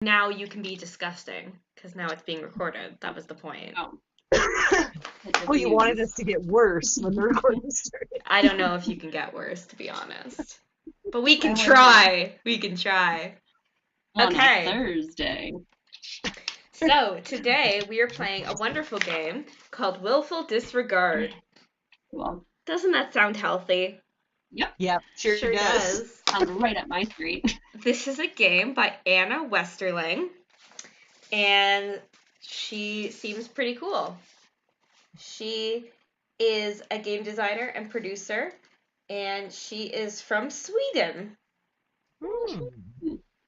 Now you can be disgusting, because now it's being recorded. That was the point. Oh. Well, you wanted us to get worse when the recording started. I don't know if you can get worse, to be honest. But we can I try. We can try. On Okay. a Thursday. So, today we are playing a wonderful game called Willful Disregard. Well, Doesn't that sound healthy? Yep, sure does. Sounds right up my street. This is a game by Anna Westerling, and she seems pretty cool. She is a game designer and producer, and she is from Sweden.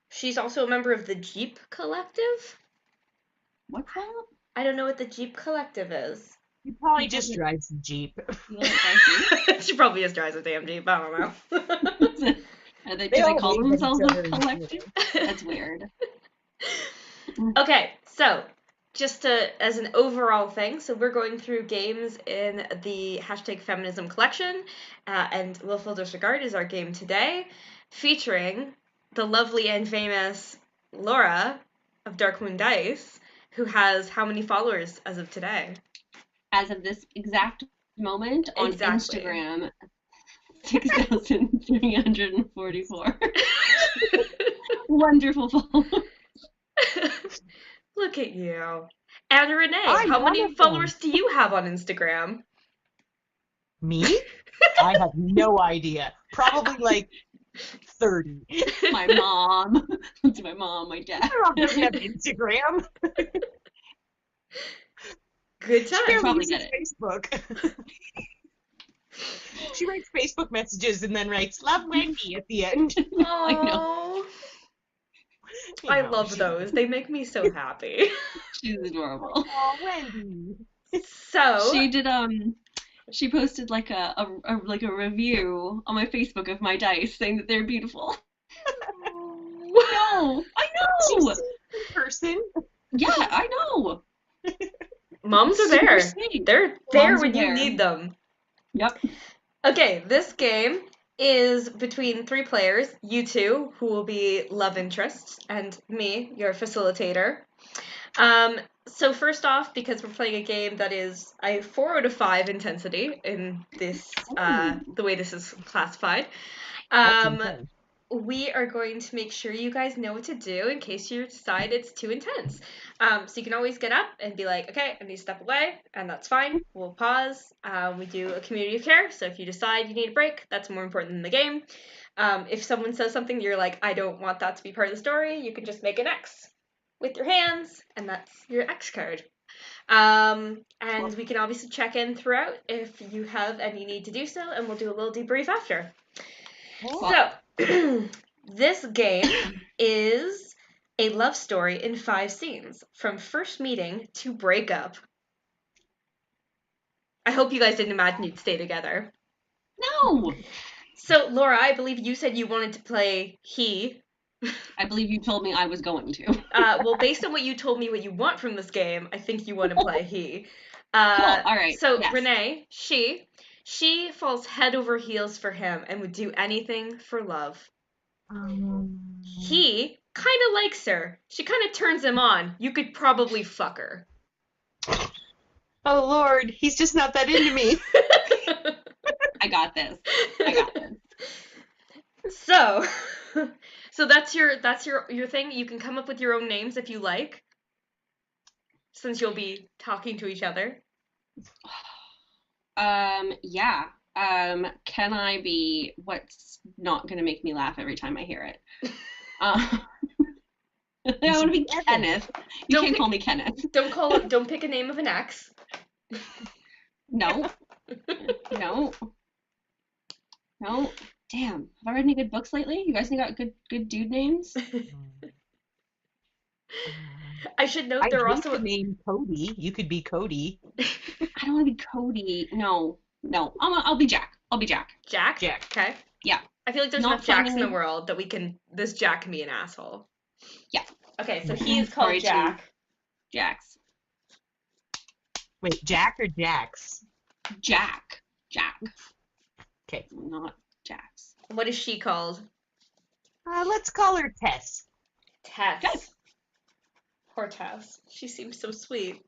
She's also a member of the Jeep Collective. What's that? I don't know what the Jeep Collective is. You probably just drives a Jeep. She probably just drives a damn Jeep. I don't know. Do they call wave at themselves each a other, collective? That's weird. Okay, so just as an overall thing, so we're going through games in the #Feminism collection, and Willful Disregard is our game today, featuring the lovely and famous Laura of Darkmoon Dice, who has how many followers as of today? As of this exact moment on Exactly. Instagram, 6,344. Wonderful followers. Look at you. And Renee, I'm how one many of them. followers do you have on Instagram? Me? I have no idea. Probably like 30. My mom. It's my mom, my dad. My mom doesn't have Instagram. Good She time. barely Probably uses get Facebook. She writes Facebook messages and then writes "Love Wendy" at the end. I know. Oh, You I know, love those. They make me so happy. She's adorable. Aw, Wendy. So, She did she posted like a review on my Facebook of my dice saying that they're beautiful. No, I She's know. seen in person. Yeah, I know. moms are Super there. sweet. They're there Moms are when you there. need them. Yep. Okay, this game is between 3 players, you two, who will be love interests, and me, your facilitator. So first off, because we're playing a game that is a 4 out of 5 intensity in this, the way this is classified, That's intense. we are going to make sure you guys know what to do in case you decide it's too intense. So you can always get up and be like, okay, I need to step away, and that's fine. We'll pause. We do a community of care, so if you decide you need a break, that's more important than the game. If someone says something you're like, I don't want that to be part of the story, you can just make an X with your hands, and that's your X card. And we can obviously check in throughout if you have any need to do so, and we'll do a little debrief after. So, this game is a love story in 5 scenes, from first meeting to breakup. I hope you guys didn't imagine you'd stay together. No. So, Laura, I believe you said you wanted to play he. I believe you told me I was going to. Well, based on what you told me what you want from this game, I think you want to play he. Cool, all right. So, yes. Renee, she falls head over heels for him and would do anything for love. He kind of likes her. She kind of turns him on. You could probably fuck her. Oh Lord, he's just not that into me. I got this. So that's your thing. You can come up with your own names if you like, since you'll be talking to each other. Yeah. Can I be what's not gonna make me laugh every time I hear it? I want to be Kenneth. You can't call me Kenneth. Don't pick a name of an ex. No. No. Damn. Have I read any good books lately? You guys got good dude names? I should note I there are hate also the name Cody. You could be Cody. I don't want to be Cody. No. I'll be Jack. Jack? Jack. Okay. Yeah. I feel like there's Not enough Jacks in funny. the world that this Jack can be an asshole. Yeah. Okay, so he is called Sorry, Jack. Jax. Wait, Jack or Jax? Jack. Okay. Not Jax. What is she called? Let's call her Tess. Tess. Okay. Poor Tess. She seems so sweet.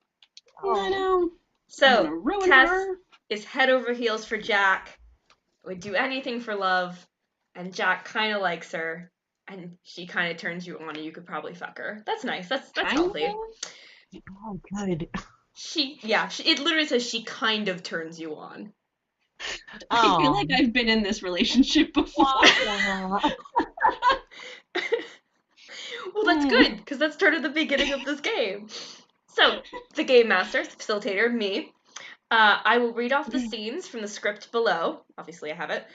I know. I'm So, gonna ruin Tess her. is head over heels for Jack, would do anything for love, and Jack kind of likes her, and she kind of turns you on, and you could probably fuck her. That's nice. That's healthy. Kinda? Oh, good. It literally says she kind of turns you on. I feel like I've been in this relationship before. Well, that's good, because that's sort of the beginning of this game. So, the game master, the facilitator, me, I will read off the scenes from the script below. Obviously, I have it.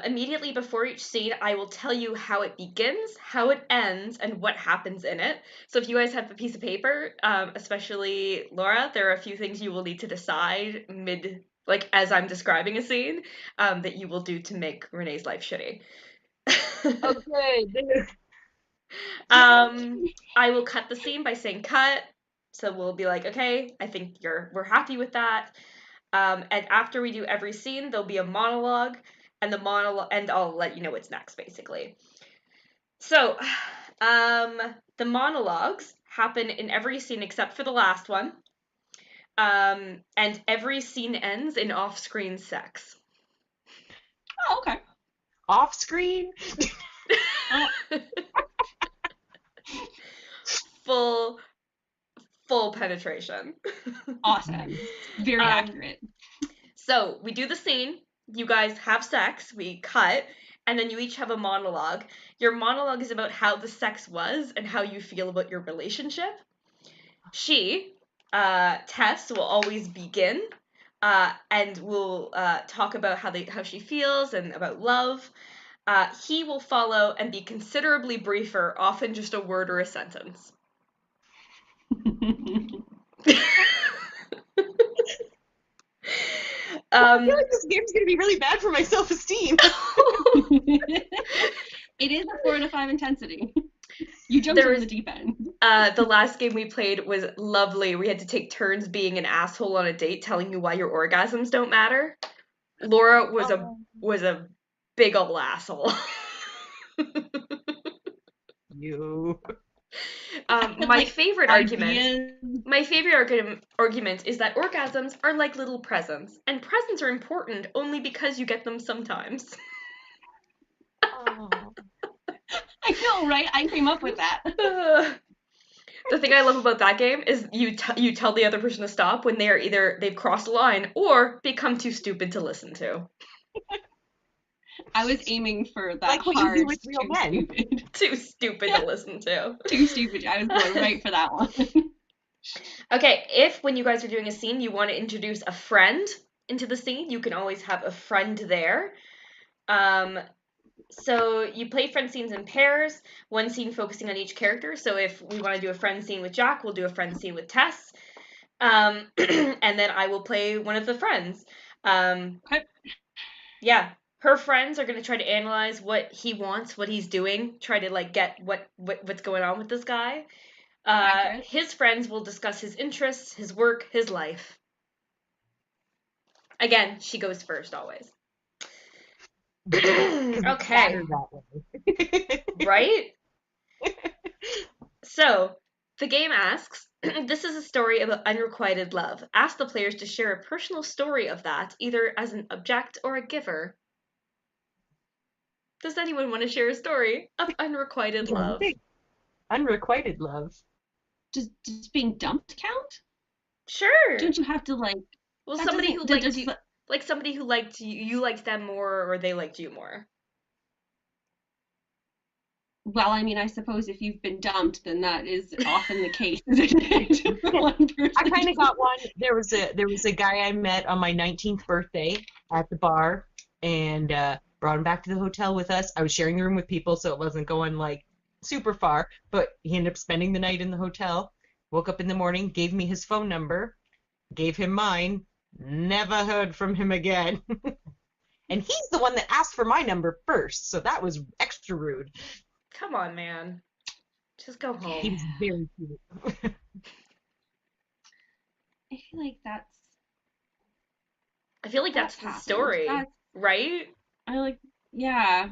Immediately before each scene, I will tell you how it begins, how it ends, and what happens in it. So if you guys have a piece of paper, especially Laura, there are a few things you will need to decide as I'm describing a scene, that you will do to make Renee's life shitty. Okay. I will cut the scene by saying cut. So we'll be like, okay, I think we're happy with that. And after we do every scene, there'll be a monologue, and I'll let you know what's next, basically. So, the monologues happen in every scene except for the last one. And every scene ends in off-screen sex. Oh, okay. Off screen? Full penetration. Awesome. Very accurate. So we do the scene, you guys have sex, we cut, and then you each have a monologue. Your monologue is about how the sex was and how you feel about your relationship. Tess, will always begin, and will talk about how she feels and about love. He will follow and be considerably briefer, often just a word or a sentence. I feel like this game's gonna be really bad for my self-esteem. It is a 4 out of 5 intensity. You jumped in the deep end. The last game we played was lovely. We had to take turns being an asshole on a date, telling you why your orgasms don't matter. Laura was a big ol' asshole. You. My favorite argument is that orgasms are like little presents, and presents are important only because you get them sometimes. Oh. I know, right? I came up with that. The thing I love about that game is you tell the other person to stop when they've crossed a line or become too stupid to listen to. I was aiming for that like what hard, you do with real men. Stupid. Too stupid to listen to. Too stupid. I was going right for that one. Okay, if when you guys are doing a scene you want to introduce a friend into the scene, you can always have a friend there. So you play friend scenes in pairs, one scene focusing on each character. So if we want to do a friend scene with Jack, we'll do a friend scene with Tess. And then I will play one of the friends. Okay. Yeah. Her friends are going to try to analyze what he wants, what he's doing, try to get what's going on with this guy. His friends will discuss his interests, his work, his life. Again, she goes first always. Okay. Right? So, the game asks, this is a story about unrequited love. Ask the players to share a personal story of that, either as an object or a giver. Does anyone want to share a story of unrequited love? Unrequited love. Does being dumped count? Sure. Don't you have to Well, somebody who liked you, somebody who liked you liked them more, or they liked you more. Well, I mean, I suppose if you've been dumped, then that is often the case, isn't it? I kind of got one. There was a guy I met on my 19th birthday at the bar, and brought him back to the hotel with us. I was sharing the room with people, so it wasn't going super far, but he ended up spending the night in the hotel. Woke up in the morning, gave me his phone number, gave him mine, never heard from him again. And he's the one that asked for my number first, so that was extra rude. Come on, man. Just go home. He was very cute. I feel like that's the story, right? Yeah.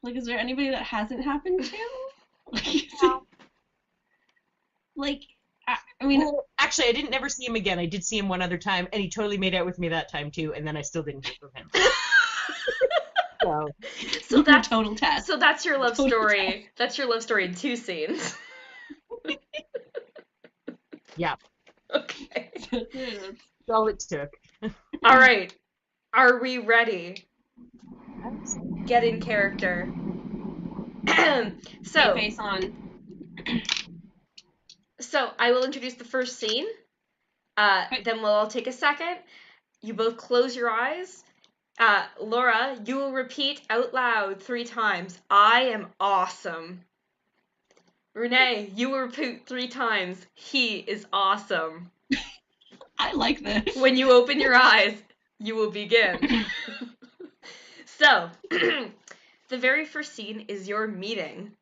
Is there anybody that hasn't happened to? Like, I mean, Well, actually, I didn't never see him again. I did see him one other time, and he totally made out with me that time too. And then I still didn't hear from him. So So you're a that's total test. so that's your love Total story. That's your love story in 2 scenes. yeah, Okay. that's all it took. All right. Are we ready? Absolutely. Get in character. So, face on. I will introduce the first scene. Then we'll all take a second. You both close your eyes. Laura, you will repeat out loud 3 times, I am awesome. Renee, you will repeat 3 times, he is awesome. I like this. When you open your eyes, you will begin. So, the very first scene is your meeting.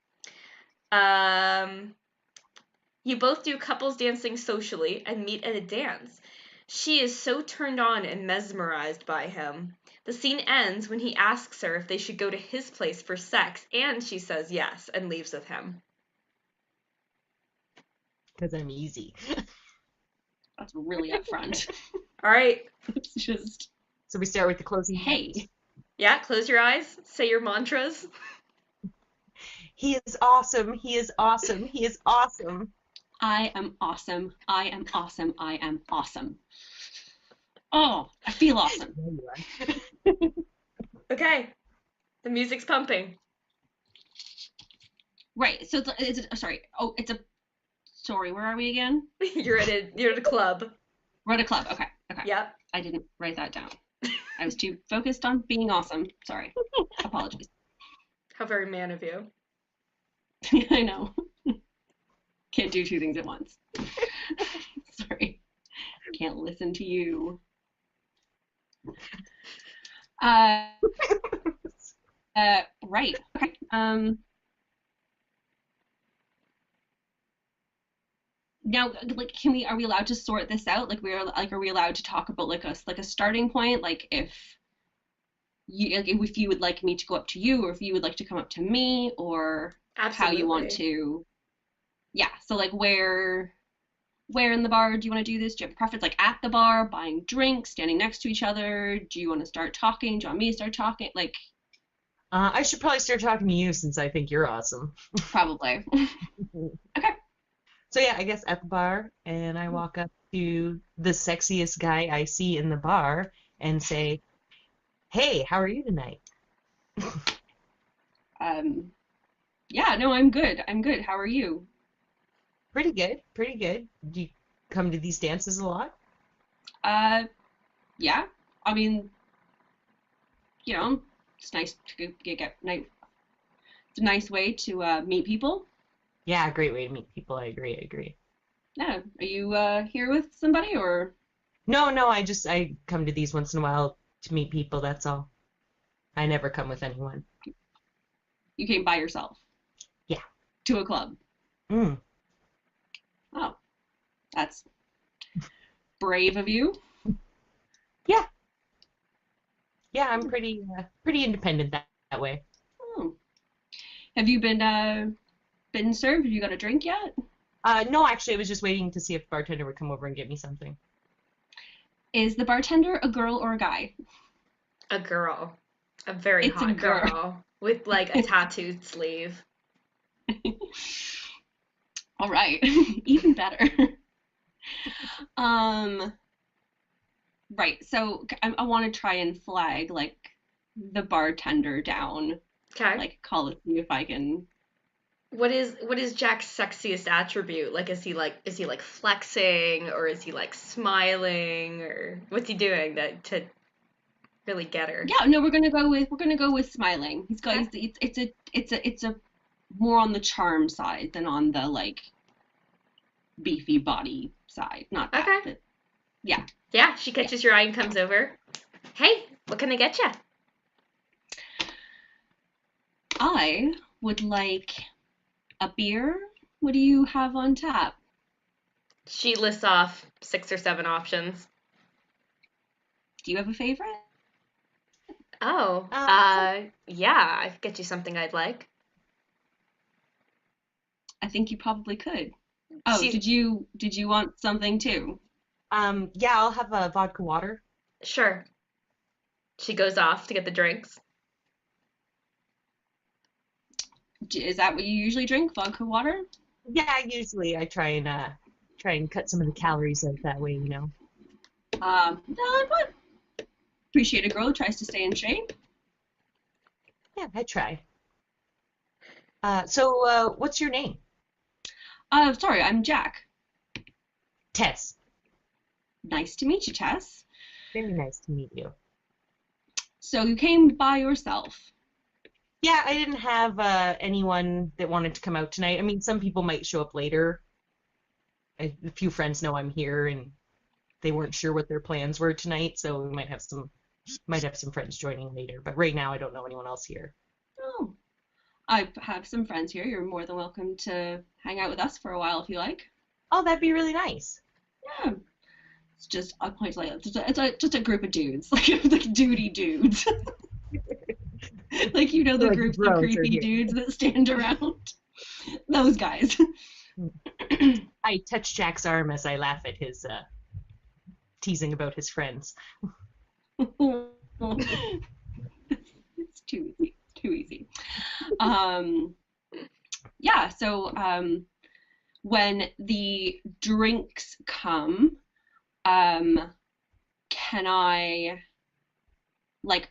You both do couples dancing socially and meet at a dance. She is so turned on and mesmerized by him. The scene ends when he asks her if they should go to his place for sex, and she says yes and leaves with him. Because I'm easy. That's really upfront. All right. It's just. So we start with the closing. Hey. Yeah, close your eyes. Say your mantras. He is awesome. He is awesome. He is awesome. I am awesome. I am awesome. I am awesome. Oh, I feel awesome. There you are. Okay. The music's pumping. Right. So sorry. Oh, sorry. Where are we again? You're at a club. We're at a club. Okay. Okay. Yep. I didn't write that down. I was too focused on being awesome. Sorry. Apologies. How very man of you. I know. Can't do 2 things at once. Sorry. Can't listen to you. Right. Okay. Now, like, are we allowed to sort this out? Like, are we allowed to talk about like a starting point? Like, if you would like me to go up to you, or if you would like to come up to me, or Absolutely. how you want to. Yeah. So like, where in the bar do you want to do this? Do you have a preference, like at the bar, buying drinks, standing next to each other? Do you want to start talking? Do you want me to start talking? Like, I should probably start talking to you since I think you're awesome. probably. Okay. So yeah, I guess at the bar, and I walk up to the sexiest guy I see in the bar and say, "Hey, how are you tonight?" Yeah, no, I'm good. I'm good. How are you? Pretty good, pretty good. Do you come to these dances a lot? Yeah. I mean, it's nice to get nice. It's a nice way to meet people. Yeah, great way to meet people. I agree. Yeah. Are you here with somebody, or? No, I come to these once in a while to meet people, that's all. I never come with anyone. You came by yourself? Yeah. To a club? Mm. Oh, that's brave of you. Yeah. Yeah, I'm pretty independent that way. Oh. Have you been served? Have you got a drink yet? No, actually, I was just waiting to see if the bartender would come over and get me something. Is the bartender a girl or a guy? A girl. A very It's a hot girl. girl. With like a tattooed sleeve. All right. Even better. Right. So I want to try and flag like the bartender down. Okay. Like call it, see if I can. What is Jack's sexiest attribute? Like is he like flexing, or is he like smiling, or what's he doing to really get her? Yeah, no, we're gonna go with smiling. He's got it's a more on the charm side than on the like beefy body side. Not that. Okay. But yeah. Yeah, she catches your eye and comes over. Hey, what can I get you? I would like a beer. What do you have on tap? She lists off 6 or 7 options. Do you have a favorite? Oh, yeah, I could get you something I'd like. I think you probably could. Oh, She did you want something too? Yeah, I'll have a vodka water. Sure. She goes off to get the drinks. Is that what you usually drink? Vodka water? Yeah, usually I try and cut some of the calories out that way, you know. No, but appreciate a girl who tries to stay in shape. Yeah, I try. So what's your name? Sorry, I'm Jack. Tess. Nice to meet you, Tess. Very nice to meet you. So you came by yourself. Yeah, I didn't have anyone that wanted to come out tonight. I mean, some people might show up later. A few friends know I'm here, and they weren't sure what their plans were tonight, so we might have some friends joining later. But right now, I don't know anyone else here. Oh, I have some friends here. You're more than welcome to hang out with us for a while if you like. Oh, that'd be really nice. Yeah. It's just a place like just a group of dudes, like duty dudes. Like the Like groups of bros are creepy here. dudes that stand around. Those guys. I touch Jack's arm as I laugh at his teasing about his friends. It's too easy. Too easy. Um, yeah, so when the drinks come, can I like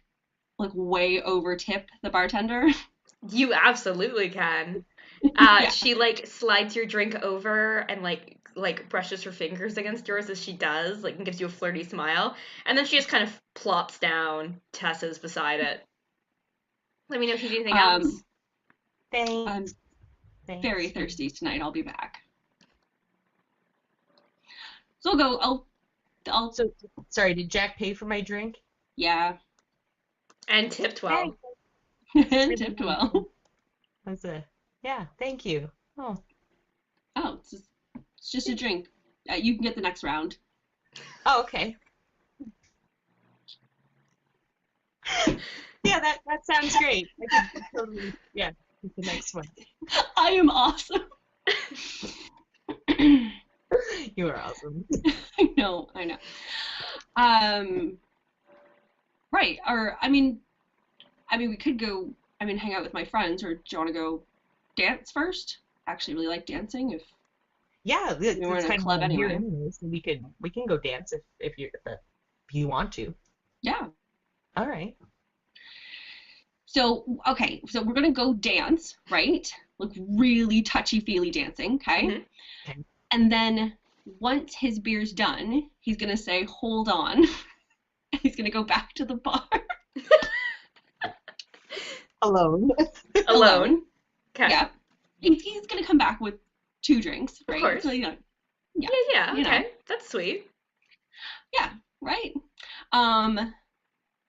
way over tip the bartender? You absolutely can. Yeah. She like slides your drink over and like brushes her fingers against yours as she does, like and gives you a flirty smile, and then she just kind of plops down. Tessa's beside it. Let me know if you need anything else. Um, I'm Thanks. very Thanks. thirsty tonight. I'll be back. So I'll go. I'll. So, sorry, did Jack pay for my drink? Yeah. And tipped well. Thanks. Really Tipped nice. well. That's yeah, thank you. Oh, Oh, it's just a drink. You can get the next round. oh, okay. Yeah, that sounds great. I could totally, yeah, take the next one. I am awesome. You are awesome. I know. Um, right. Or we could go. Hang out with my friends. Or do you want to go dance first? I actually really like dancing. If Yeah, we're that's in a kind of club what I'm here anyway. anyway, so we can go dance if you want to. Yeah. All right. So okay. So we're gonna go dance, right? Like really touchy-feely dancing, okay? Mhm. Okay. And then once his beer's done, he's gonna say, "Hold on." He's gonna go back to the bar Alone. Alone. alone. Okay. Yeah. He's gonna come back with 2 drinks, Of right? course. So Yeah, yeah, okay. That's sweet. yeah, right. Um,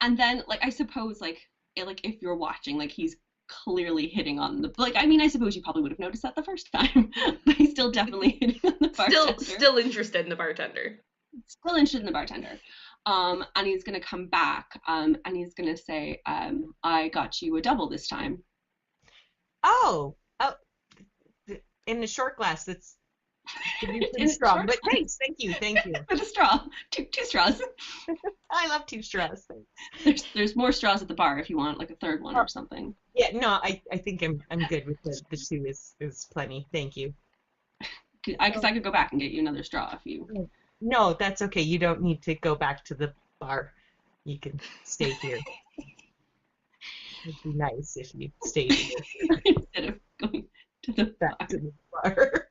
and then like I suppose like if you're watching, like he's clearly hitting on the I suppose you probably would have noticed that the first time, but he's still definitely hitting on the bartender. Still interested in the bartender. Still interested in the bartender. And he's gonna come back, and he's gonna say, I got you a double this time. Oh, in the short glass. That's could be pretty In strong. short But thanks, thank you. with a straw. Two straws. I love 2 straws. Thanks. There's more straws at the bar if you want like a third one Oh, or something. yeah, no, I think I'm good with the 2 is plenty. Thank you. Because I could go back and get you another straw if you No, that's okay. You don't need to go back to the bar. You can stay here. It'd be nice if you stayed here instead of going to the bar. back to the bar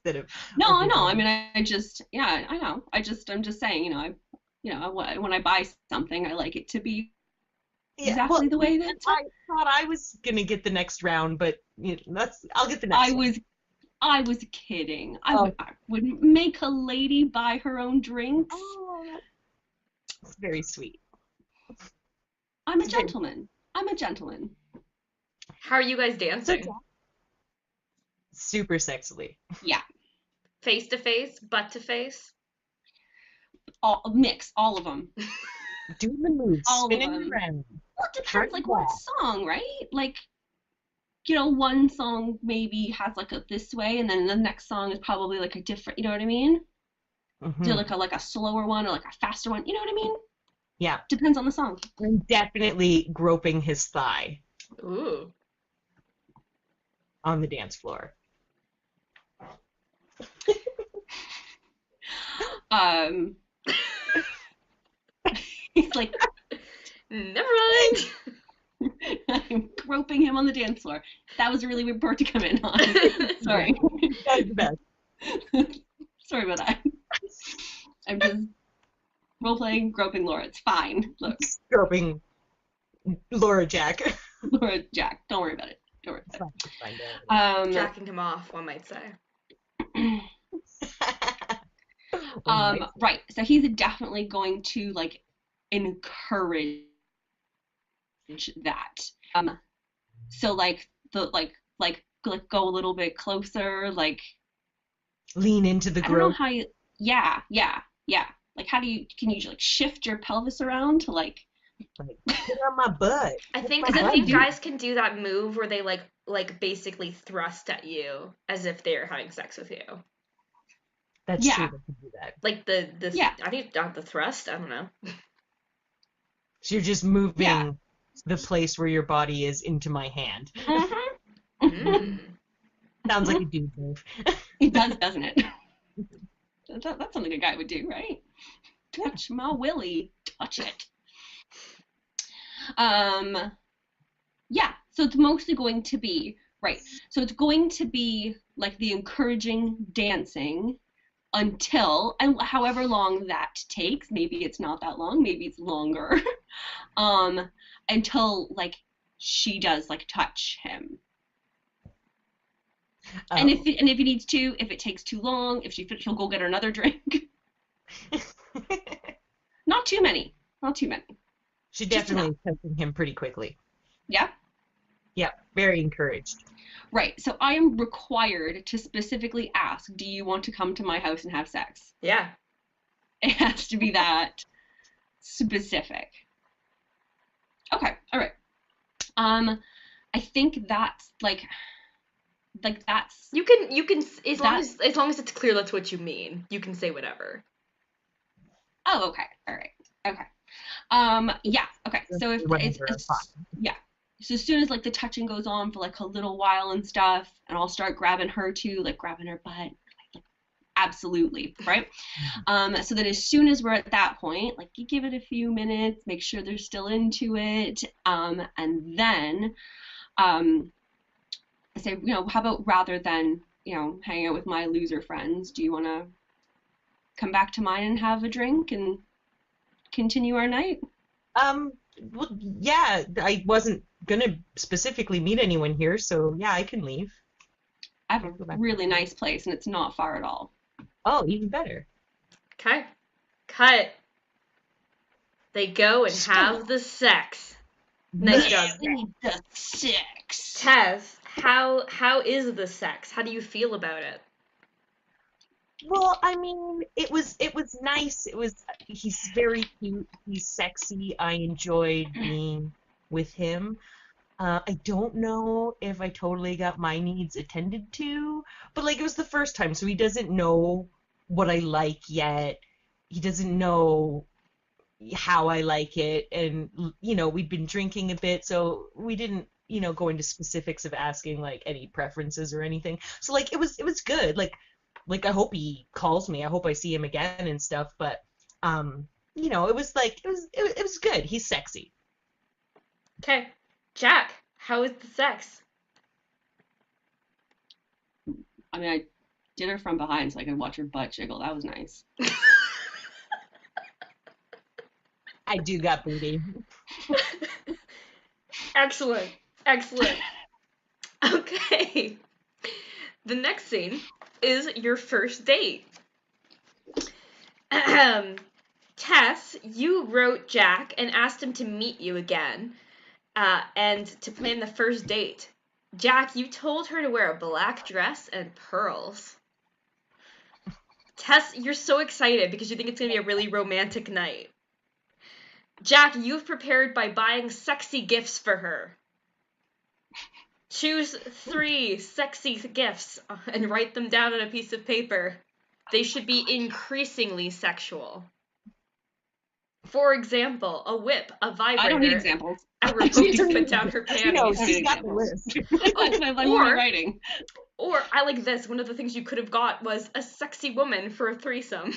instead of No, I over know. there. I just yeah, I know. I'm just saying, when I buy something, I like it to be Yeah, well, exactly the way that I thought I was gonna get the next round, but I'll get the I next one. I was kidding. Oh, I would make a lady buy her own drinks. oh, that's very sweet. I'm a It's very gentleman. I'm a gentleman. How are you guys so dancing? super sexily. Yeah. Face to face, butt to face? Mix all of them. Doing the moves, All of spinning them. around, Well, it front depends, like what back. song, right? Like one song maybe has like a this way, and then the next song is probably like a different, you know what I mean? Do Mhm. like a slower one or like a faster one, you know what I mean? Yeah. Depends on the song. And definitely groping his thigh Ooh. on the dance floor. Um, he's like, Never mind. I'm groping him on the dance floor. That was a really weird part to come in on. Sorry. That's the best. Sorry about that. I'm just role playing, groping Laura. It's fine. Look, Groping Laura Jack. Laura, Jack, don't worry about it. Don't worry It's about fine, it's fine, it. Jacking him off, one might say. Right. So he's definitely going to like encourage that. So like the like go a little bit closer, like Lean into the I don't know grope. how you yeah. Like how can you like shift your pelvis around to like Like, put on my butt. I think my I butt think do- guys can do that move where they like basically thrust at you as if they're having sex with you. That's Yeah. true. They can do that. Like the Yeah. I think it's not the thrust. I don't know. So you're just moving Yeah. the place where your body is into my hand. Mm-hmm. Mm. Sounds like a dude move. It does, doesn't it? That's something a guy would do, right? Touch my willy, touch it. Yeah, so it's mostly going to be, right, so it's going to be like the encouraging dancing until, and however long that takes, maybe it's not that long, maybe it's longer, until like she does like touch him. Oh. And if he needs to, if it takes too long, he'll go get her another drink. Not too many. She Just definitely is touching him pretty quickly. Yeah. Yeah, very encouraged. Right. So I am required to specifically ask, do you want to come to my house and have sex? Yeah. It has to be that specific. Okay. All right. I think that's like that's You can as long that. as long as it's clear that's what you mean. You can say whatever. Oh, okay. All right. Okay. Yeah. Okay. So if Whatever, fine. yeah. So as soon as like the touching goes on for like a little while and stuff, and I'll start grabbing her too, like grabbing her butt, like absolutely, right? So that as soon as we're at that point, like you give it a few minutes, make sure they're still into it, and then I say, how about rather than hang out with my loser friends, do you want to come back to mine and have a drink and continue our night? Well, yeah, I wasn't gonna specifically meet anyone here, so yeah, I can leave. I have a really nice place, and it's not far at all. Oh, even better. Okay. Cut. They go and have the sex. Nice job. The sex. Tess, how is the sex? How do you feel about it? Well, I mean, it was nice. He's very cute. He's sexy. I enjoyed being with him. I don't know if I totally got my needs attended to, but like it was the first time, so he doesn't know what I like yet. He doesn't know how I like it, and we'd been drinking a bit, so we didn't go into specifics of asking like any preferences or anything. So like it was good. Like I hope he calls me. I hope I see him again and stuff. But it was like it was good. He's sexy. Okay. Jack, how is the sex? I mean, I did her from behind so I could watch her butt jiggle. That was nice. I do got booty. Excellent. Excellent. Okay. The next scene is your first date. Tess, you wrote Jack and asked him to meet you again and to plan the first date. Jack, you told her to wear a black dress and pearls. Tess, you're so excited because you think it's going to be a really romantic night. Jack, you've prepared by buying sexy gifts for her. Choose 3 sexy gifts and write them down on a piece of paper. They should be increasingly sexual. For example, a whip, a vibrator. I don't need examples. A remote to put down her panties. No, I she's need got the examples. list. I'm already writing. Or I like this. One of the things you could have got was a sexy woman for a threesome.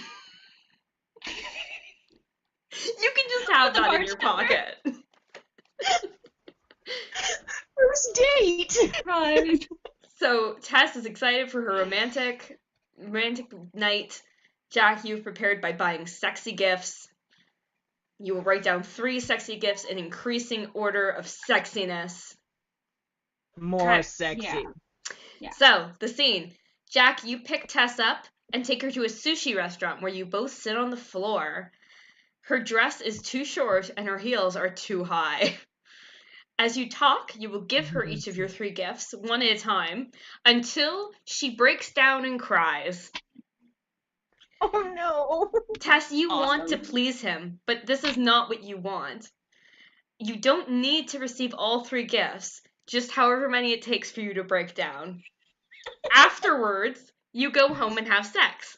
You can just have that in your pocket. First date. Right. So Tess is excited for her romantic night. Jack, you've prepared by buying sexy gifts. You will write down 3 sexy gifts in increasing order of sexiness. More sexy. Yeah. So, the scene. Jack, you pick Tess up and take her to a sushi restaurant where you both sit on the floor. Her dress is too short and her heels are too high. As you talk, you will give her each of your 3 gifts, one at a time, until she breaks down and cries. Oh no. Tess, you Awesome. want to please him, but this is not what you want. You don't need to receive all 3 gifts, just however many it takes for you to break down. Afterwards, you go home and have sex.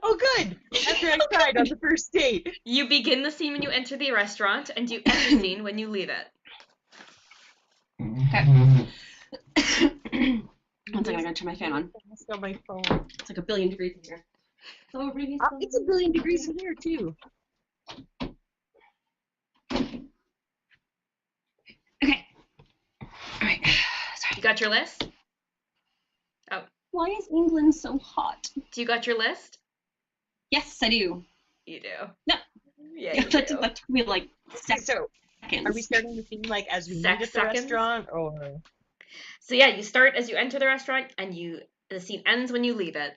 Oh, good. After I cried on the first date. You begin the scene when you enter the restaurant, and you end the scene when you leave it. Okay. One second, I gotta turn my fan on. It's on my phone. It's like a billion degrees in here. So It's a billion degrees in here too. Okay. Alright. Sorry. You got your list? Why is England so hot? Do you got your list? Yes, I do. You do. No. Yeah, Yeah, you that do. took me like So, seconds. are we starting the scene like as we meet Sex at the seconds? restaurant, or? So yeah, you start as you enter the restaurant, and the scene ends when you leave it.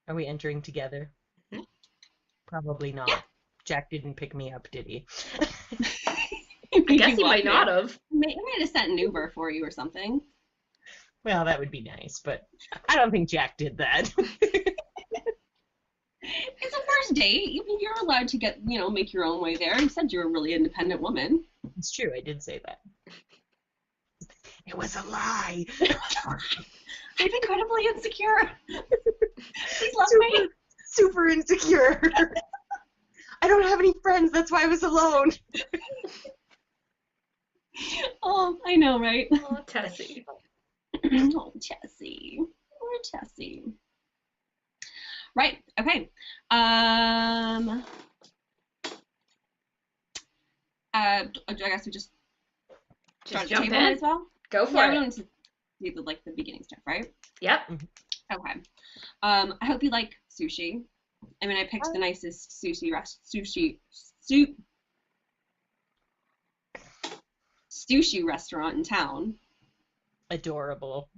Are we entering together? Mhm. Probably not. Yeah. Jack didn't pick me up, did he? I guess he might not have. I might have sent an Uber for you or something. Well, that would be nice, but I don't think Jack did that. It's a first date. You're allowed to make your own way there. You said you're a really independent woman. It's true, I did say that. It was a lie. I'm incredibly insecure. Please love me. Super insecure. I don't have any friends, that's why I was alone. Oh, I know, right? Oh, Tessie. Oh, Tessie. Poor Tessie. Right, okay. I guess we just start the jump table in. as well. Go for Yeah, it. we don't need to do the beginning stuff, right? Yep. Okay. I hope you like sushi. I mean, I picked the nicest sushi restaurant in town. Adorable.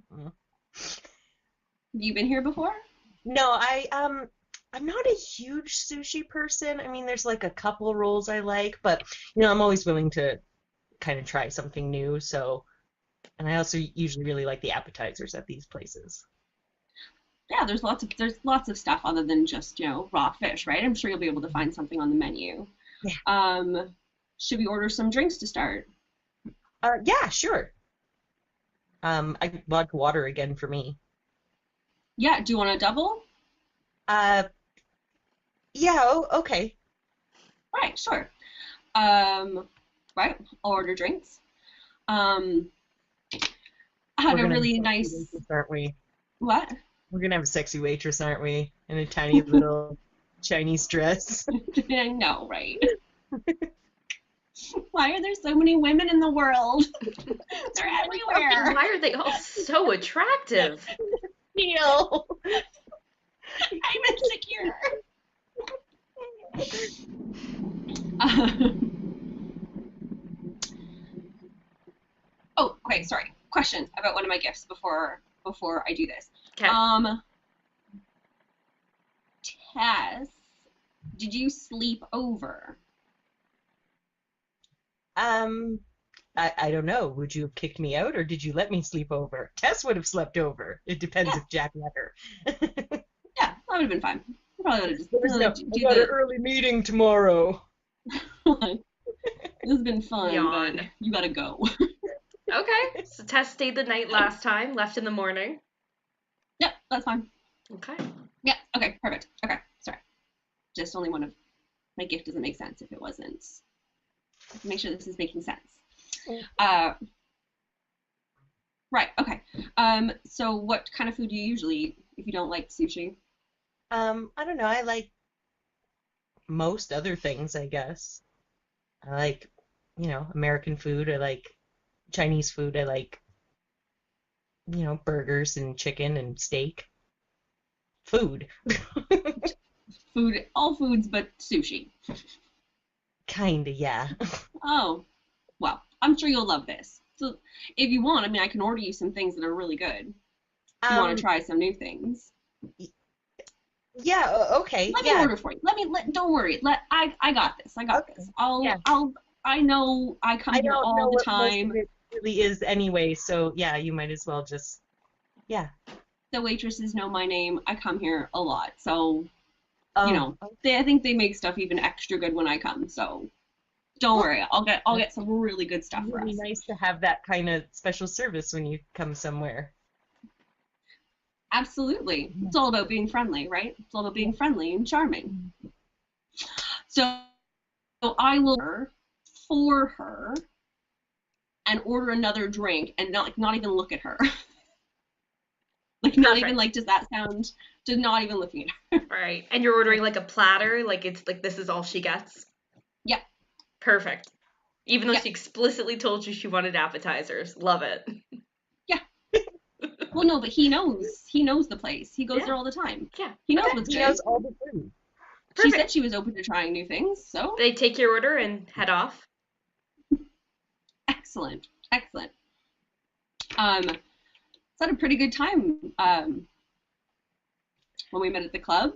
You been here before? No, I'm not a huge sushi person. I mean, there's like a couple rolls I like, but I'm always willing to kind of try something new. So, and I also usually really like the appetizers at these places. Yeah, there's lots of stuff other than just raw fish, right? I'm sure you'll be able to find something on the menu. Yeah. Should we order some drinks to start? Yeah, sure. I vodka water again for me. Yeah, do you want a double? Yeah, okay. Right, sure. Right, I'll order drinks. I had We're a gonna really have a nice. sexy waitress, aren't we? What? We're gonna have a sexy waitress, aren't we? In a tiny little Chinese dress. I know, right? Why are there so many women in the world? They're everywhere. Why are they all so attractive? Neil. I'm insecure. Oh, okay, sorry. Questions about one of my gifts before I do this. Okay. Tess, did you sleep over? I don't know. Would you have kicked me out, or did you let me sleep over? Tess would have slept over. It depends if Jack let her. Yeah, that would have been fine. I probably would have just I got an early meeting tomorrow. This has been fun, Yawn. but you gotta go. Okay. So Tess stayed the night last time, left in the morning. Yep, that's fine. Okay. Yep, okay, perfect. Okay, sorry. Just only one of my gift doesn't make sense if it wasn't. Make sure this is making sense. Right, okay. So what kind of food do you usually eat if you don't like sushi? I don't know. I like most other things, I guess. I like, American food. I like Chinese food. I like, burgers and chicken and steak. Food. Food, all foods but sushi. Kinda, yeah. Oh, well, I'm sure you'll love this. So if you want, I mean, I can order you some things that are really good. If you want to try some new things. Yeah, okay. Let me order for you. Don't worry. I got this. I got this. I know I come here all the time. Most of it really is anyway, so yeah, you might as well just, yeah. The waitresses know my name. I come here a lot, so Oh, I think they make stuff even extra good when I come. So don't worry. I'll get some really good stuff for us. It's really nice to have that kind of special service when you come somewhere. Absolutely. It's all about being friendly, right? It's all about being friendly and charming. So I will order for her and order another drink and not even look at her. Like not even like, does that sound, just not even looking at her. Right. And you're ordering like a platter, like it's like this is all she gets? Yeah. Perfect. Even though she explicitly told you she wanted appetizers. Love it. Yeah. Well, no, but he knows the place. He goes there all the time. Yeah. He knows what's good. He knows all the food. She said she was open to trying new things, so. They take your order and head off. Excellent. Excellent. It's had a pretty good time when we met at the club.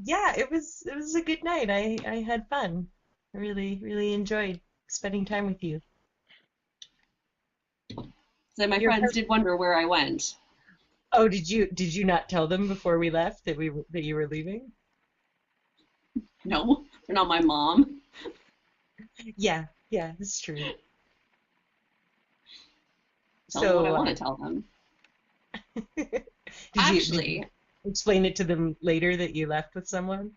Yeah, it was a good night. I had fun. I really, really enjoyed spending time with you. So my friends did wonder where I went. Oh, did you not tell them before we left that you were leaving? No, they're not my mom. Yeah, that's true. Tell them what I want to tell them. Did you explain it to them later that you left with someone?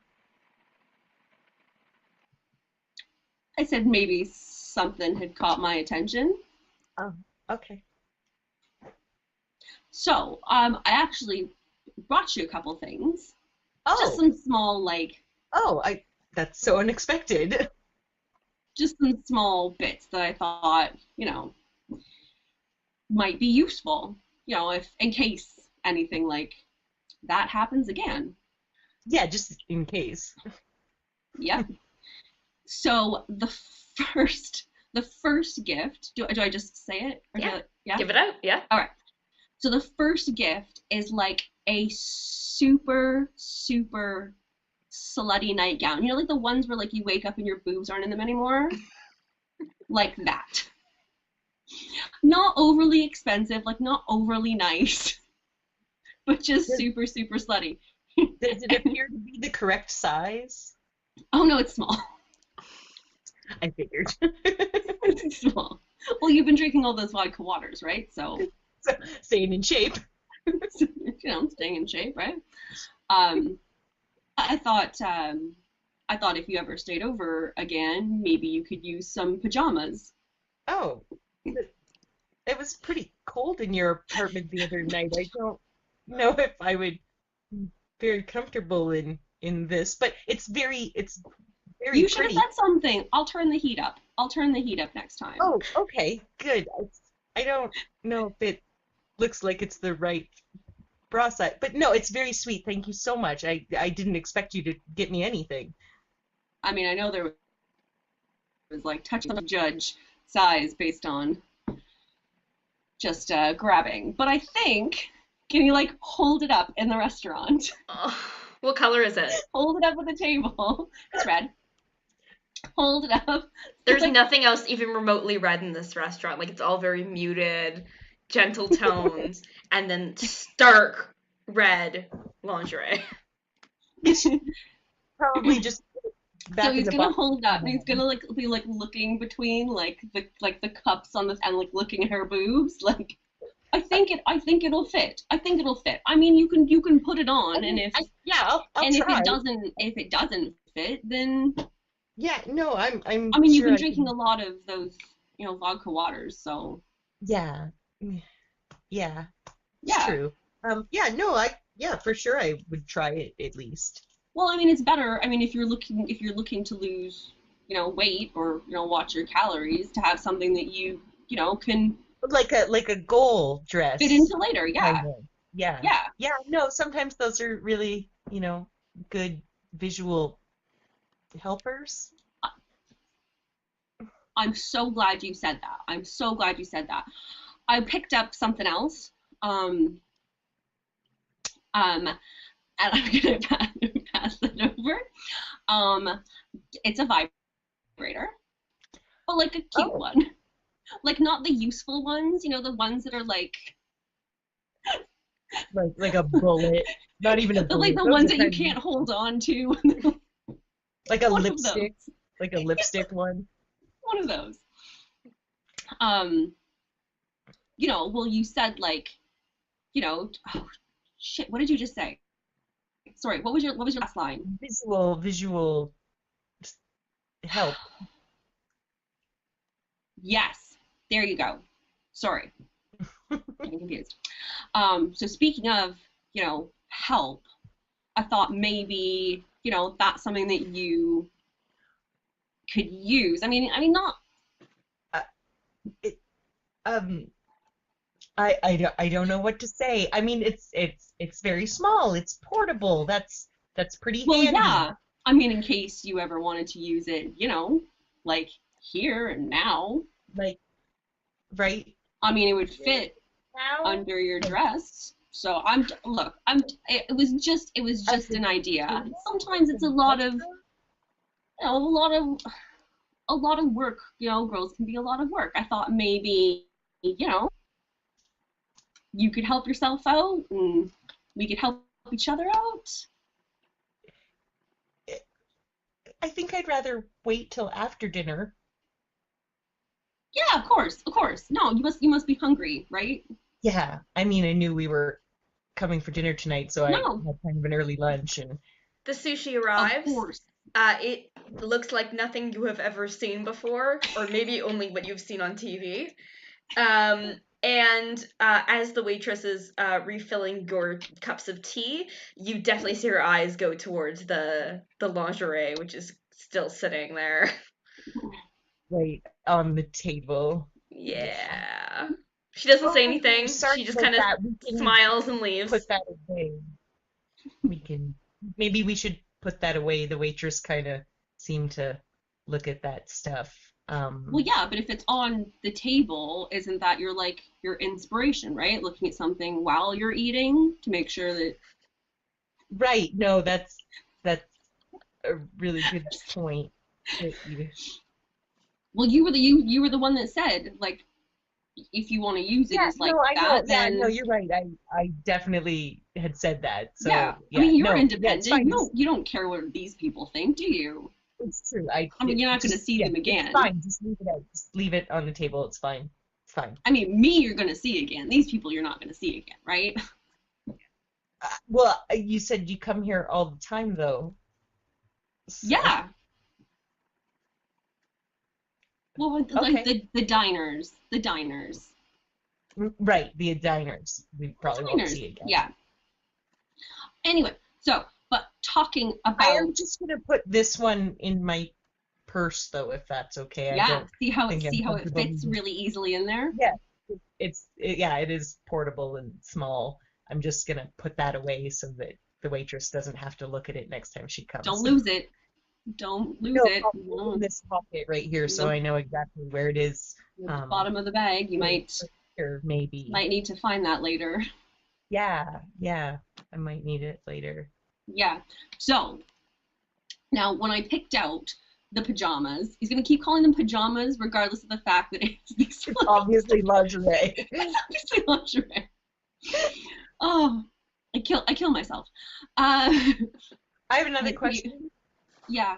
I said maybe something had caught my attention. Oh, okay. So, I actually brought you a couple things. Oh. Just some small, like... Oh, that's so unexpected. Just some small bits that I thought, might be useful, if in case anything like that happens again. Yeah, just in case. Yep. So the first gift, do I just say it? Or yeah. Give it out, yeah. All right. So the first gift is like a super, super slutty nightgown. Like the ones where like you wake up and your boobs aren't in them anymore? Like that. Not overly expensive, like not overly nice, but just super, super slutty. Does it appear to be the correct size? Oh no, it's small. I figured. It's small. Well, you've been drinking all those vodka waters, right? So staying in shape. Staying in shape, right? I thought if you ever stayed over again, maybe you could use some pajamas. Oh, it was pretty cold in your apartment the other night. I don't know if I would be very comfortable in this, but it's very you should have said something. I'll turn the heat up. Next time. Oh, okay, good. I don't know if it looks like it's the right bra size, but no, it's very sweet. Thank you so much. I didn't expect you to get me anything. I mean, I know there was like touching the judge size based on just grabbing, but I think, can you like hold it up in the restaurant? Oh, what color is it? Hold it up at the table. It's red. Hold it up. There's nothing else even remotely red in this restaurant. Like, it's all very muted, gentle tones, and then stark red lingerie. Probably just So back in he's the gonna box. hold up and he's gonna like be like looking between like the cups on this and like looking at her boobs. Like I think it'll fit. I think it'll fit. I mean you can put it on and if I'll and try. if it doesn't fit, then Yeah, no, I'm I mean you've sure been I drinking can. a lot of those, vodka waters, so Yeah, yeah, it's yeah. true. Yeah, no, yeah, for sure I would try it at least. Well, I mean, it's better. I mean, if you're looking to lose, weight or watch your calories, to have something that can Like a goal fit dress into later. kind Yeah, of. Yeah. yeah. Yeah, no, sometimes those are really, good visual helpers. I'm so glad you said that. I'm so glad you said that. I picked up something else. And I'm gonna pass it over. Um, it's a vibrator, but like a cute Oh, one, like not the useful ones. The ones that are like a bullet. Not even a like bullet. the Those ones are that you kind of can't hold on to. like a One of those. lipstick, like a lipstick one. One of those. Um, well, you said like, oh, shit. What did you just say? Sorry. What was your last line? Visual help. Yes. There you go. Sorry. Getting confused. So speaking of, help, I thought maybe, that's something that you could use. I mean, not. Uh, it, um, I don't know what to say. I mean, it's very small. It's portable. That's pretty Well, handy. yeah. I mean, in case you ever wanted to use it, like here and now. Like, right I mean, it would fit now. under your dress. So it was just an idea. Sometimes it's a lot of work. Girls can be a lot of work. I thought maybe, you could help yourself out and we could help each other out. I think I'd rather wait till after dinner. Yeah, of course, of course. No, you must be hungry, right? Yeah, I mean, I knew we were coming for dinner tonight, so I had No, kind of an early lunch, and The sushi of arrives. course. It looks like nothing you have ever seen before, or maybe only what you've seen on TV. And as the waitress is refilling your cups of tea, you definitely see her eyes go towards the lingerie, which is still sitting there. right on the table. Yeah. Yeah. She doesn't say Oh, anything. sorry She just about kind of that. We can smiles and leaves. put that away. We can maybe we should put that away. The waitress kind of seemed to look at that stuff. Well, yeah, but if it's on the table, isn't that your inspiration, right? Looking at something while you're eating to make sure that. Right. No, that's a really good point. Well, you were the one that said like if you want to use it Yeah, just like no, I know. that, Yeah, then no, you're right. I definitely had said that. So yeah. I yeah, mean, you're no, yeah, it's independent. fine. You don't care what these people think, do you? It's true. I mean, you're not going to see yeah, them again. it's fine. Just leave it out. Just leave it on the table. It's fine. It's fine. I mean, me, you're going to see again. These people, you're not going to see again, right? Well, you said you come here all the time, though. So, Yeah. Well, with, like okay. the diners, Right, the diners. We probably won't diners. see again. Yeah. Anyway, so but talking I about am just gonna put this one in my purse, though, if that's okay. I yeah, don't see how think I'm it comfortable fits using. really easily in there. Yeah, yeah, it is portable and small. I'm just gonna put that away so that the waitress doesn't have to look at it next time she comes. Don't lose it. Don't lose No, it. I'll put it in this pocket right here In so the, I know exactly where it is. in the bottom of the bag, you might Or maybe. need to find that later. Yeah, I might need it later. Yeah. So now, when I picked out the pajamas, he's gonna keep calling them pajamas, regardless of the fact that it's these Obviously lingerie. obviously lingerie. Oh, I kill myself. I have another Like, question. yeah.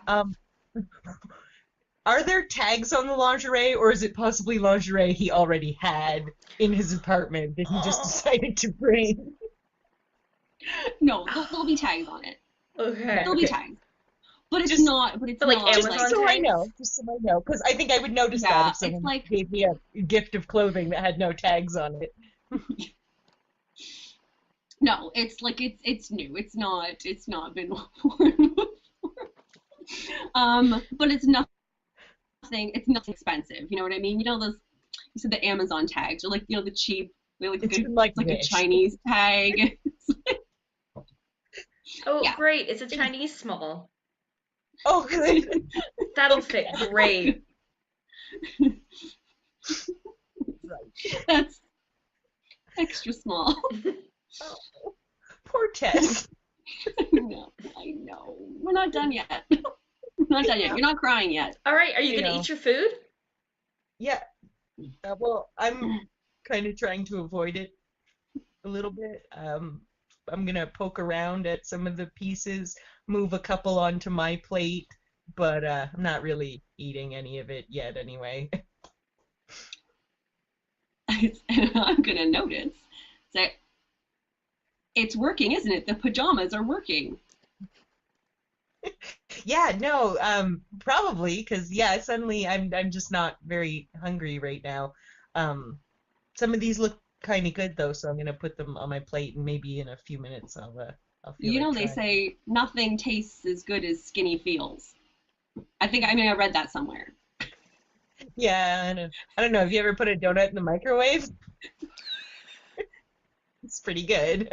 Are there tags on the lingerie, or is it possibly lingerie he already had in his apartment that he just decided to bring? No, there'll be tags on it. Okay. There'll be Okay. tags. But it's Just not, but it's But like not just like, Amazon so I tags? know, just so I know, because I think I would notice that yeah, if it's someone like, gave me a gift of clothing that had no tags on it. no, it's like, it's new. It's not been worn before. But it's nothing expensive. You know what I mean? You know those, you said the Amazon tags, or like, you know, the cheap, they're like It's a, even like it's like a Wish. Chinese tag. Oh, Yeah. great. It's a Chinese small. Oh, good. That'll fit Okay. great. Right. That's extra small. Oh, poor Tess. I know. We're not done yet. We're not done yet. You're not crying yet. All right, are you You gonna know. eat your food? Yeah. Well, I'm kind of trying to avoid it a little bit. I'm gonna poke around at some of the pieces, move a couple onto my plate, but I'm not really eating any of it yet anyway. I'm gonna notice that it's working, isn't it? The pajamas are working. Yeah, no, probably because yeah, suddenly I'm just not very hungry right now. Um, some of these look kind of good though, so I'm gonna put them on my plate and maybe in a few minutes I'll feel You like know, they trying. say nothing tastes as good as skinny feels. I read that somewhere. Yeah, I don't know. Have you ever put a donut in the microwave? It's pretty good.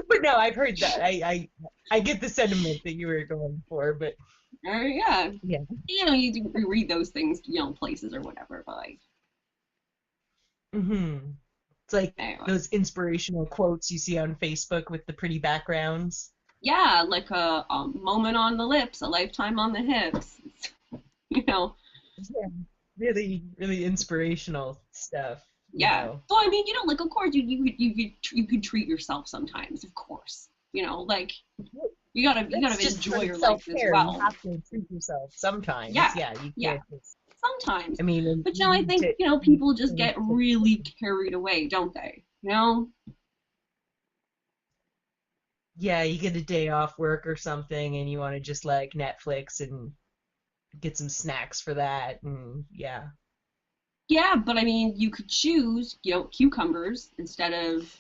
But no, I've heard that. I get the sentiment that you were going for, but Yeah. yeah. You know, you do read those things, you know, places or whatever, but like, hmm It's like anyway. those inspirational quotes you see on Facebook with the pretty backgrounds. Yeah, like a moment on the lips, a lifetime on the hips. You know, Yeah, really, really inspirational stuff, you yeah. know. So I mean, you know, like of course you could treat yourself sometimes, of course. You know, like you That's gotta just enjoy for your life as self-care. You well. have to treat yourself sometimes. Yeah, Yeah, you yeah, can't just, sometimes. I mean, and But you you know, I need think, you know, people just to get really carried away, don't they? You know? yeah, you get a day off work or something and you want to just like Netflix and get some snacks for that and yeah. Yeah, but I mean, you could choose, you know, cucumbers instead of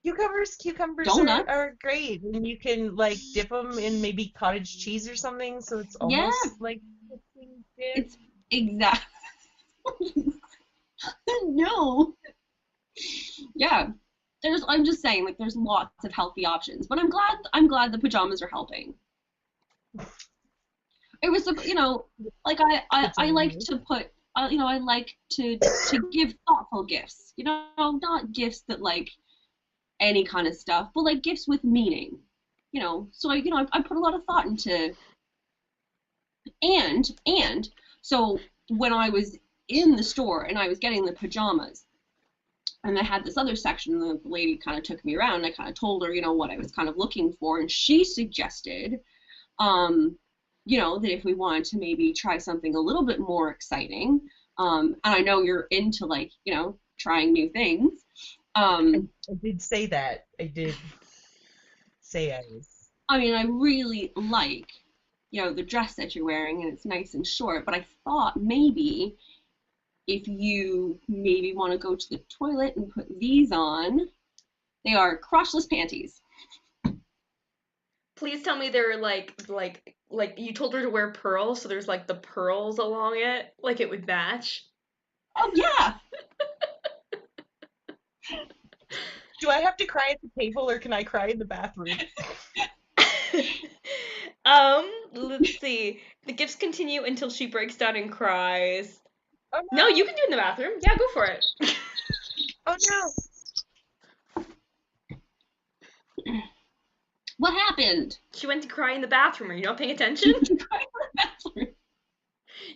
Cucumbers donuts. are great, and you can like dip them in maybe cottage cheese or something, so it's Yeah, almost like cooking dip. it's exact. No. Yeah. I'm just saying, like, there's lots of healthy options, but I'm glad the pajamas are helping. It was, you know, like It's I like amazing. to put, you know, I like to give thoughtful gifts, you know, not gifts that like any kind of stuff, but like gifts with meaning, you know. So I, you know, I put a lot of thought into, and so when I was in the store and I was getting the pajamas, and I had this other section, the lady kind of took me around, and I kind of told her, you know, what I was kind of looking for, and she suggested, um, you know, that if we wanted to maybe try something a little bit more exciting, and I know you're into like, you know, trying new things. Um, I did say that. I did say I was. I mean, I really like, you know, the dress that you're wearing, and it's nice and short, but I thought maybe if you maybe want to go to the toilet and put these on, they are crotchless panties. Please tell me they're like you told her to wear pearls, so there's like the pearls along it, like it would match. Oh yeah, Do I have to cry at the table or can I cry in the bathroom? Let's see. The gifts continue until she breaks down and cries. Oh No, you no! can do it in the bathroom. Yeah, go for it. Oh no! what happened? She went to cry in the bathroom. Are you not paying attention?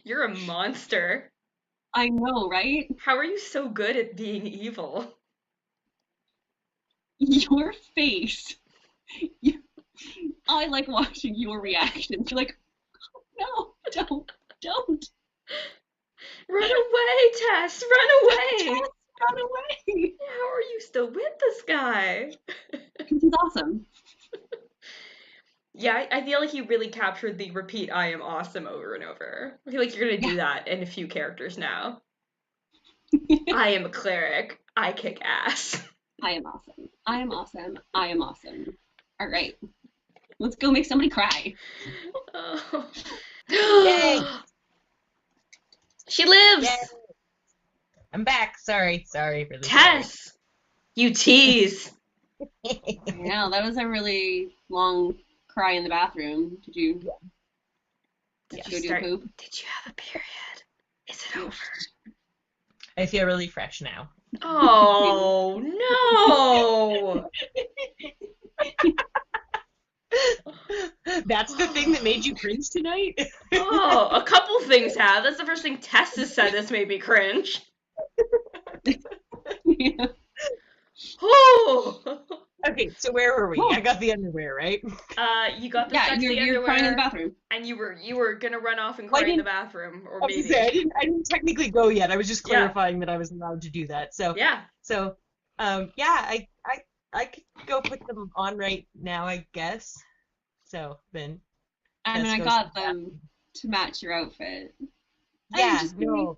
You're a monster. I know, right? How are you so good at being evil? Your face. You, I like watching your reactions. You're like, no, don't. Run away, Tess! Run away! Just run away. How are you still with this guy? Because he's awesome. Yeah, I feel like you really captured the repeat I am awesome over and over. I feel like you're gonna Yeah. do that in a few characters now. I am a cleric. I kick ass. I am awesome. I am awesome. I am awesome. All right. Let's go make somebody cry. Yay! Oh. She lives! Yay! I'm back. Sorry, really Tess! You tease! sorry. Yeah, that was a really long cry in the bathroom. Did you go do a poop? Did you have a period? Is it over? I feel really fresh now. Oh, no! That's the thing that made you cringe tonight? Oh, a couple things have. That's the first thing Tess has said that's made me cringe. Yeah. Oh! Okay, so where were we? I got the underwear, right? You got the Yeah, sexy you're crying in the underwear, bathroom. and you were gonna run off and Well, I cry in the didn't- bathroom, or I was maybe. gonna say, I didn't technically go yet. I was just Yeah. clarifying that I was allowed to do that. So Yeah. yeah, I could go put them on right now, I guess. So then, And Tess I goes got to them to match your outfit. yeah, just no,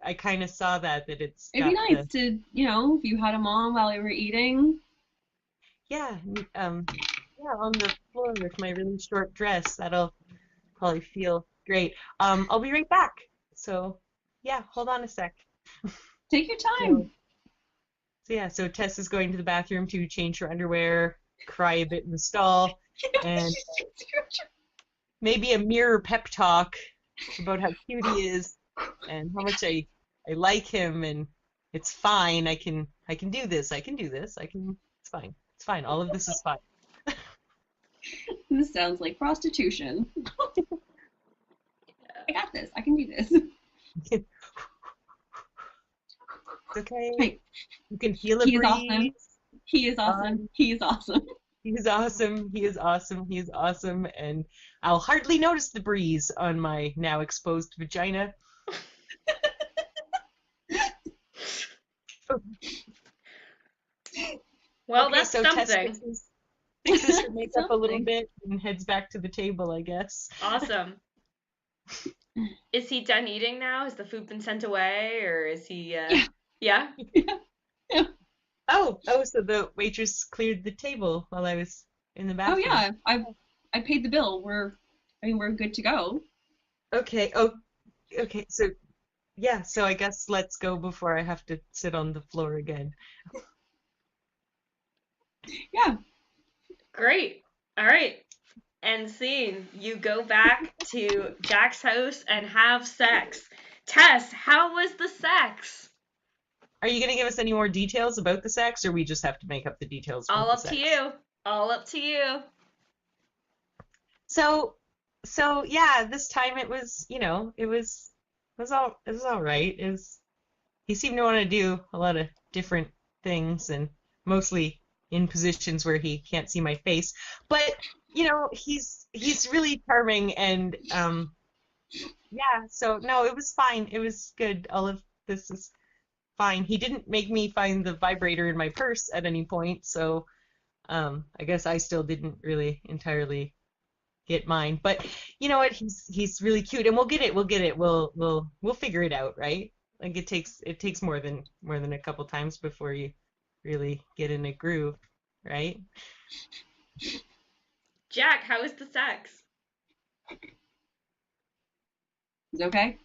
I kind of saw that it's It'd be got nice to, if you had them on while we were eating. yeah, on the floor with my really short dress. That'll probably feel great. I'll be right back. So yeah, hold on a sec. Take your time. So yeah, so Tess is going to the bathroom to change her underwear, cry a bit in the stall, and maybe a mirror pep talk about how cute he is and how much I like him, and it's fine. I can do this. It's fine. It's fine. All of this is fine. This sounds like prostitution. I got this. I can do this. It's okay. Hey, You can feel a he is breeze. awesome. He is awesome. He is awesome. He is awesome. He is awesome. He is awesome. And I'll hardly notice the breeze on my now exposed vagina. Well, Okay, that's so something. Tess fixes her makeup a little Something. bit and heads back to the table, I guess. Awesome. Is he done eating now? Has the food been sent away, or is he? Yeah. Oh, so the waitress cleared the table while I was in the Oh bathroom. yeah, I paid the bill. We're good to go. Okay. Oh, okay. So yeah. So I guess let's go before I have to sit on the floor again. Yeah. Great. All right. End scene. You go back to Jack's house and have sex. Tess, how was the sex? Are you gonna give us any more details about the sex, or we just have to make up the details from All the up to sex? you. All up to you. So yeah, this time it was, it was all right. He seemed to want to do a lot of different things, and mostly in positions where he can't see my face. But he's really charming, and yeah. So no, it was fine. It was good. All of this is fine. He didn't make me find the vibrator in my purse at any point, so I guess I still didn't really entirely get mine. But you know what? He's really cute, and we'll get it. We'll get it. We'll figure it out, right? Like it takes more than a couple times before you really get in a groove, right? Jack, how was the sex? Is it okay?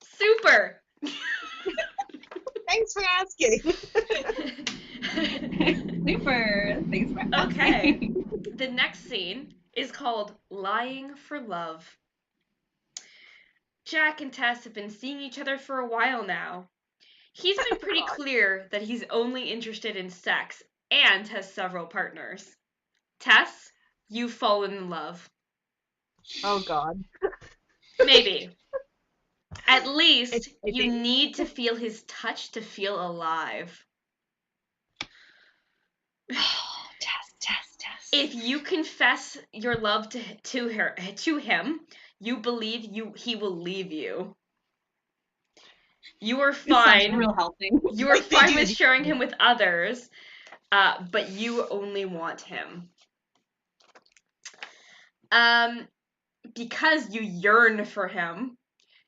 Super. Thanks for asking. Super. Thanks for asking. Okay. The next scene is called Lying for Love. Jack and Tess have been seeing each other for a while now. He's been pretty clear that he's only interested in sex and has several partners. Tess, you've fallen in love. Oh God. Maybe. At least I you think need to feel his touch to feel alive. Test. If you confess your love to him, you believe he will leave you. You are This sounds fine. real healthy. You are Like they fine do with the- sharing him with others, but you only want him. Because you yearn for him,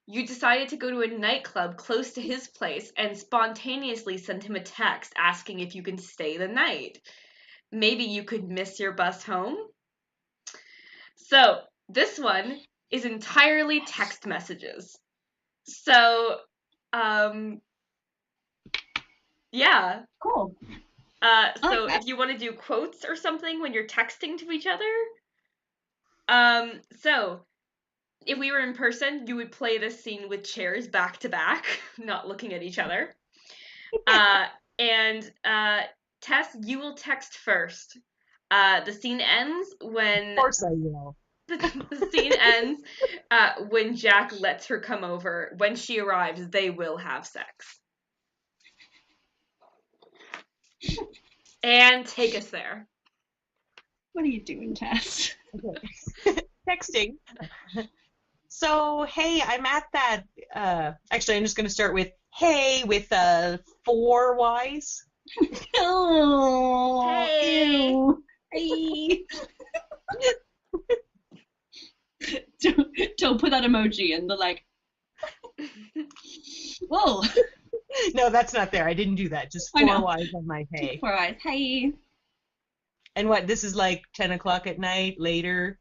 you decided to go to a nightclub close to his place and spontaneously send him a text asking if you can stay the night. Maybe you could miss your bus home? So, this one is entirely text messages. So, yeah. Cool. So that. if you want to do quotes or something when you're texting to each other, so if we were in person, you would play this scene with chairs back to back, not looking at each other. And Tess, you will text first. The scene ends when Of course I will. the scene ends when Jack lets her come over. When she arrives, they will have sex. And take us there. What are you doing, Tess? Okay. Texting. So, hey, I'm at that. Actually, I'm just going to start with hey with 4 Y's. Oh, Hey. ew. Hey. Don't put that emoji in the like. Whoa. No, that's not there. I didn't do that. Just I 4 know. Y's on my hey. 4 eyes. Hey. And what? This is like 10 o'clock at night, later.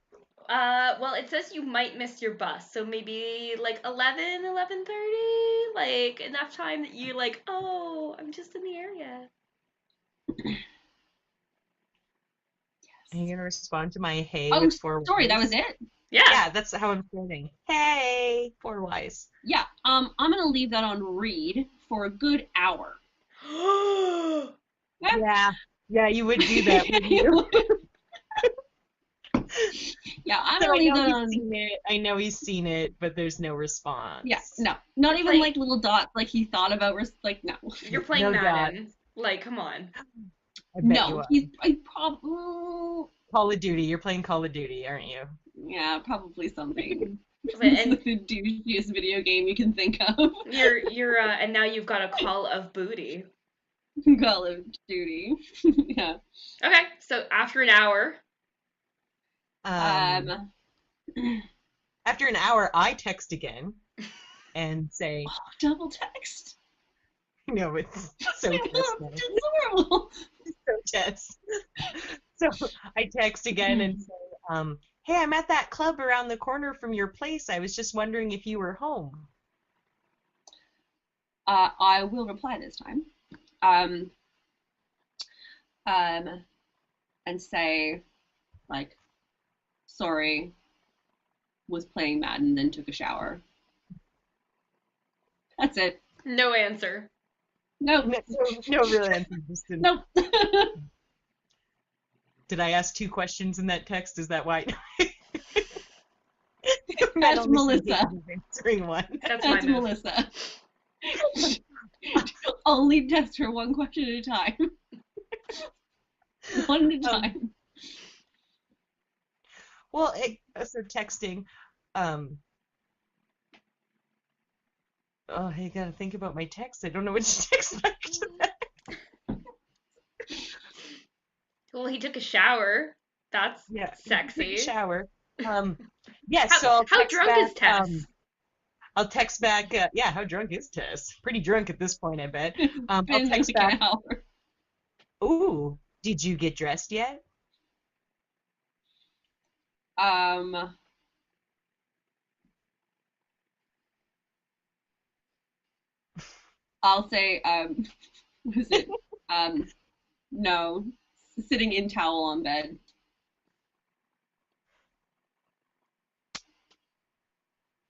Well, it says you might miss your bus, so maybe like 11:30, like enough time that you're like, oh, I'm just in the area. Are you going to respond to my hey Oh, with 4 Y's? sorry, that was it? Yeah. Yeah, that's how I'm starting. Hey, 4 Y's. Yeah, I'm gonna leave that on read for a good hour. Yeah, you would do that, wouldn't you? Yeah, I'm So gonna leave I know that he's on. seen it. I know he's seen it, but there's no response. Yeah, no, not even Like- like little dots like he thought about. Like no, You're playing No Madden. Like, come on. I bet you no. are. He's probably Call of Duty. You're playing Call of Duty, aren't you? yeah, probably something. And The douchiest video game you can think of. you're and now you've got a call of booty. Call of Duty. Yeah. Okay, so after an hour, Um. After an hour, I text again and say, Double text. no, it's so Tess now. It's horrible. So Tess. So I text again and say, hey, I'm at that club around the corner from your place. I was just wondering if you were home. I will reply this time. And say, like, sorry, was playing Madden, then took a shower. That's it. no answer. Nope. No real answer. Just didn't. Nope. Did I ask 2 questions in that text? Is that why? That's Melissa. Answering one. That's That's my move. Melissa. Only text her 1 question at a time. One at a time. Well, so texting. Oh, I gotta think about my text. I don't know what to text back to that. Well, he took a shower. That's Yeah, sexy. shower. Yeah. How, So I'll how text drunk back, is Tess? I'll text back. Yeah, how drunk is Tess? Pretty drunk at this point, I bet. I'll Been text like back. an hour. Ooh, did you get dressed yet? I'll say, what is it? No, sitting in towel on bed.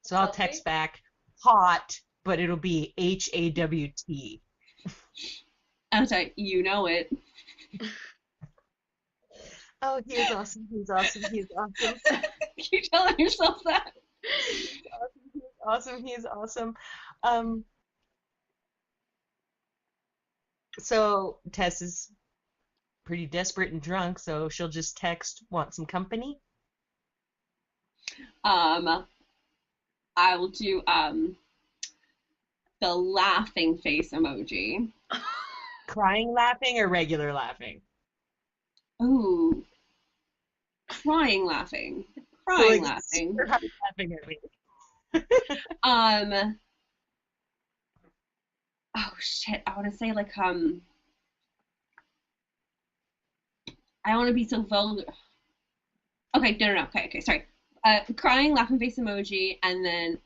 So I'll Selfie? text back hot, but it'll be HAWT. I'll say, you know it. Oh, he is awesome. He's awesome. He's awesome. Keep telling yourself that. awesome. He is awesome. Um, so Tess is pretty desperate and drunk, so she'll just text, want some company? Um, I will do the laughing face emoji. Crying laughing or regular laughing? Ooh, crying laughing. So Crying like laughing. super hard laughing at me. Um, oh shit, I want to say like I want to be so vulgar. Okay, no. Okay, sorry. Crying laughing face emoji, and then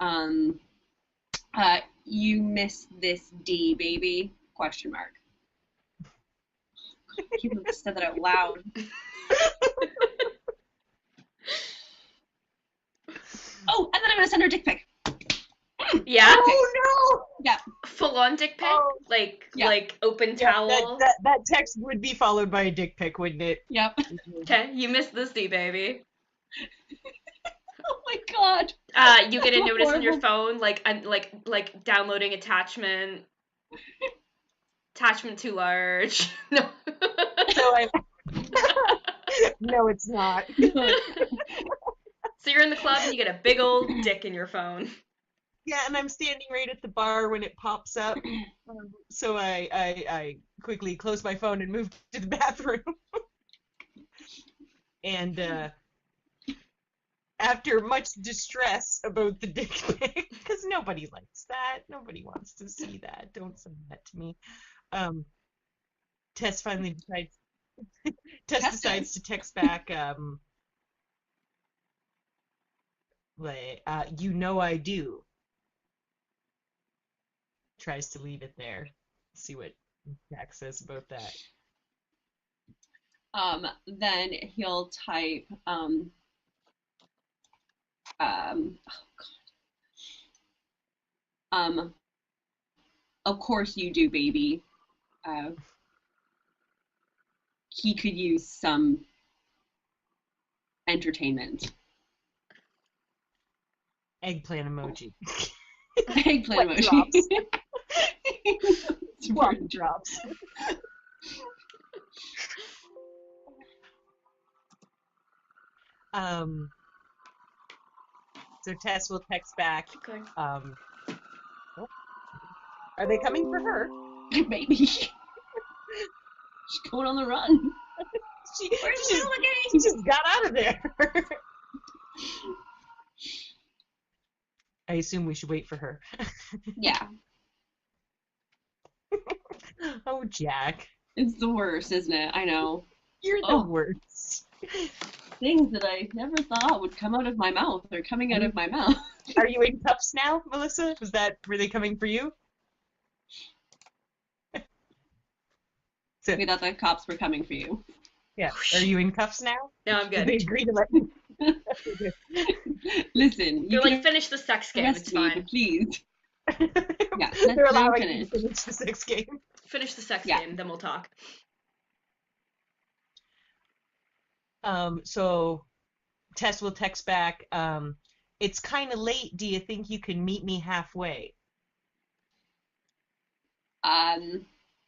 you miss this D, baby? Question mark. I can't believe I said that out loud. Oh, and then I'm gonna send her a dick pic. Yeah? Oh Yeah, Full on dick pic? Oh. Yeah. Like open no! Yeah, towel? that text would be followed by a dick pic, wouldn't it? yep. Okay, you missed this D, baby. Oh my god. You get a So notice on your horrible. phone, like downloading attachment too large. No. So I no, it's not. So you're in the club and you get a big old dick in your phone. Yeah, and I'm standing right at the bar when it pops up. So I quickly close my phone and move to the bathroom. And after much distress about the dick pic, because nobody likes that, nobody wants to see that. Don't send that to me. Tess finally decides. Tess Tess decides does. to text back. You know I do. Tries to leave it there. See what Jack says about that. Then he'll type oh god. Of course you do, baby. Uh, he could use some entertainment. Eggplant emoji. Eggplant Wet emoji. drops. Super- Plum drops. So Tess will text back. Keep going. Oh, are they coming for her? Maybe. She's going on the run. Where's She Milligan? just got out of there. I assume we should wait for her. Yeah, Oh, Jack. it's the worst, isn't it? I know. You're the Oh. worst. Things that I never thought would come out of my mouth are coming out of my mouth. Are you in cuffs now, Melissa? Were they coming for you? We thought the cops were coming for you. Yeah. Are you in cuffs now? No, I'm Did they good. agree to let you? Listen, you You're can like, finish the sex game, arrest it's me, fine. but please. Yeah, They're let's allowing you finish. to finish the sex game. Finish the sex Yeah. game, then we'll talk. So Tess will text back, it's kind of late. Do you think you can meet me halfway?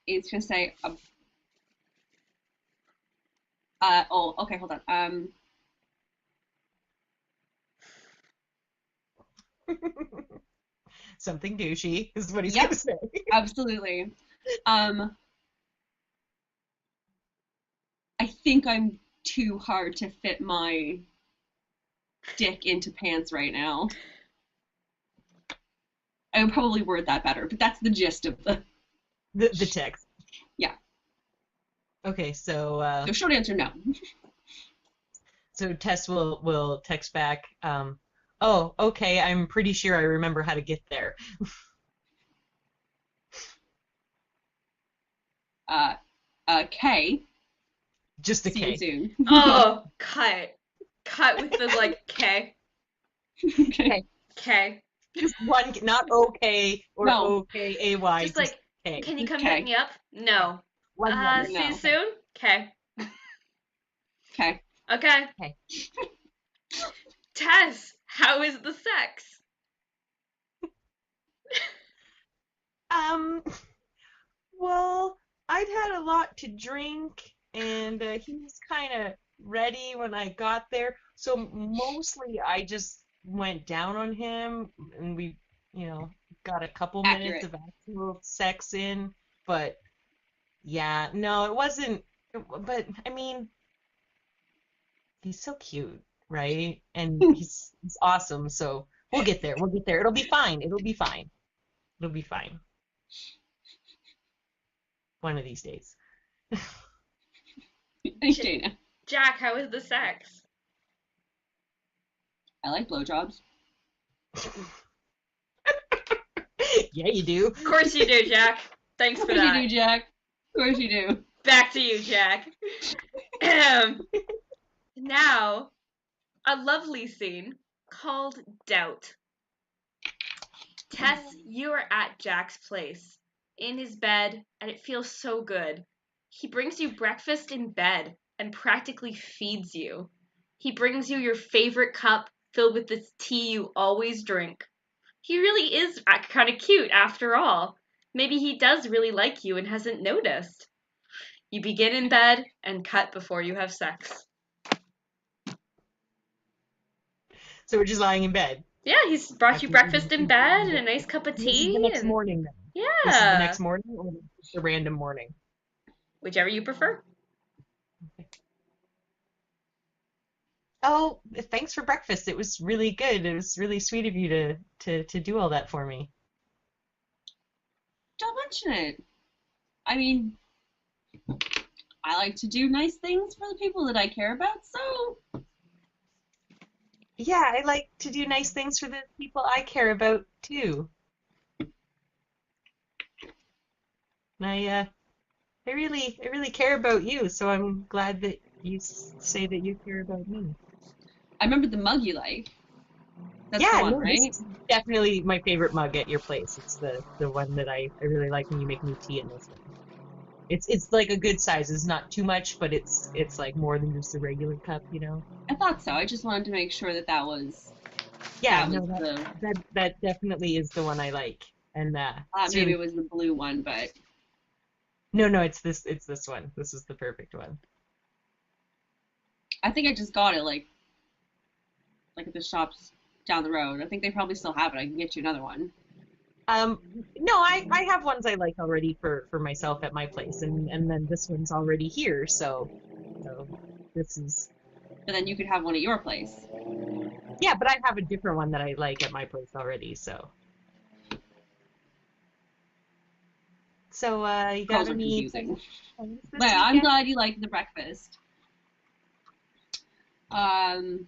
It's gonna say, oh, okay, hold on. Something douchey is what he's Yep. gonna say. Absolutely. I think I'm too hard to fit my dick into pants right now. I would probably word that better, but that's the gist of The text. Yeah. Okay, so So short answer, no. so Tess will text back, oh, okay, I'm pretty sure I remember how to get there. K. Just a See K. you soon. Oh, cut. Cut with the, like, K. Okay. K. Just one, not OK or No. OKAY. Just like, K. can you come K. pick me up? No. One letter. See No. you soon? K. Okay. Okay. Okay. Tess, how is the sex? Um, well, I'd had a lot to drink, and he was kind of ready when I got there. So mostly I just went down on him, and we, got a couple minutes Accurate. of actual sex in. But yeah, no, it wasn't. But I mean, he's so cute, right? And he's awesome. So we'll get there. We'll get there. It'll be fine. It'll be fine. It'll be fine. One of these days. Thanks, Jana. Jack, how was the sex? I like blowjobs. Yeah, you do. Of course you do, Jack. Thanks Of for course that. you do, Jack. Of course you do. Back to you, Jack. Now, a lovely scene called Doubt. Tess, you are at Jack's place, in his bed, and it feels so good. He brings you breakfast in bed and practically feeds you. He brings you your favorite cup filled with the tea you always drink. He really is kind of cute after all. Maybe he does really like you and hasn't noticed. You begin in bed and cut before you have sex. So we're just lying in bed. Yeah, he's brought you After breakfast in bed and a nice cup of This is the tea next and morning then. This is the yeah, next morning or just a random morning? whichever you prefer. Oh, thanks for breakfast. It was really good. It was really sweet of you to do all that for me. Don't mention it. I mean, I like to do nice things for the people that I care about, so Yeah, I like to do nice things for the people I care about too. And I really care about you, so I'm glad that you say that you care about me. I remember the mug you like. That's the Yeah, one, no, this right? is definitely my favorite mug at your place. It's the one that I really like when you make me tea in this one. It's like a good size. It's not too much, but it's like more than just a regular cup. I thought so. I just wanted to make sure that that was Yeah, that was no, that the that that definitely is the one I like. And thought it's maybe really it was the blue one, but no, it's this one. This is the perfect one. I think I just got it like at the shops down the road. I think they probably still have it. I can get you another one. Um, no, I have ones I like already for myself at my place, and then this one's already here, so this is But then you could have one at your place. yeah, but I have a different one that I like at my place already, so you got Girls are any confusing. plans this But yeah, I'm weekend? glad you like the breakfast. Um,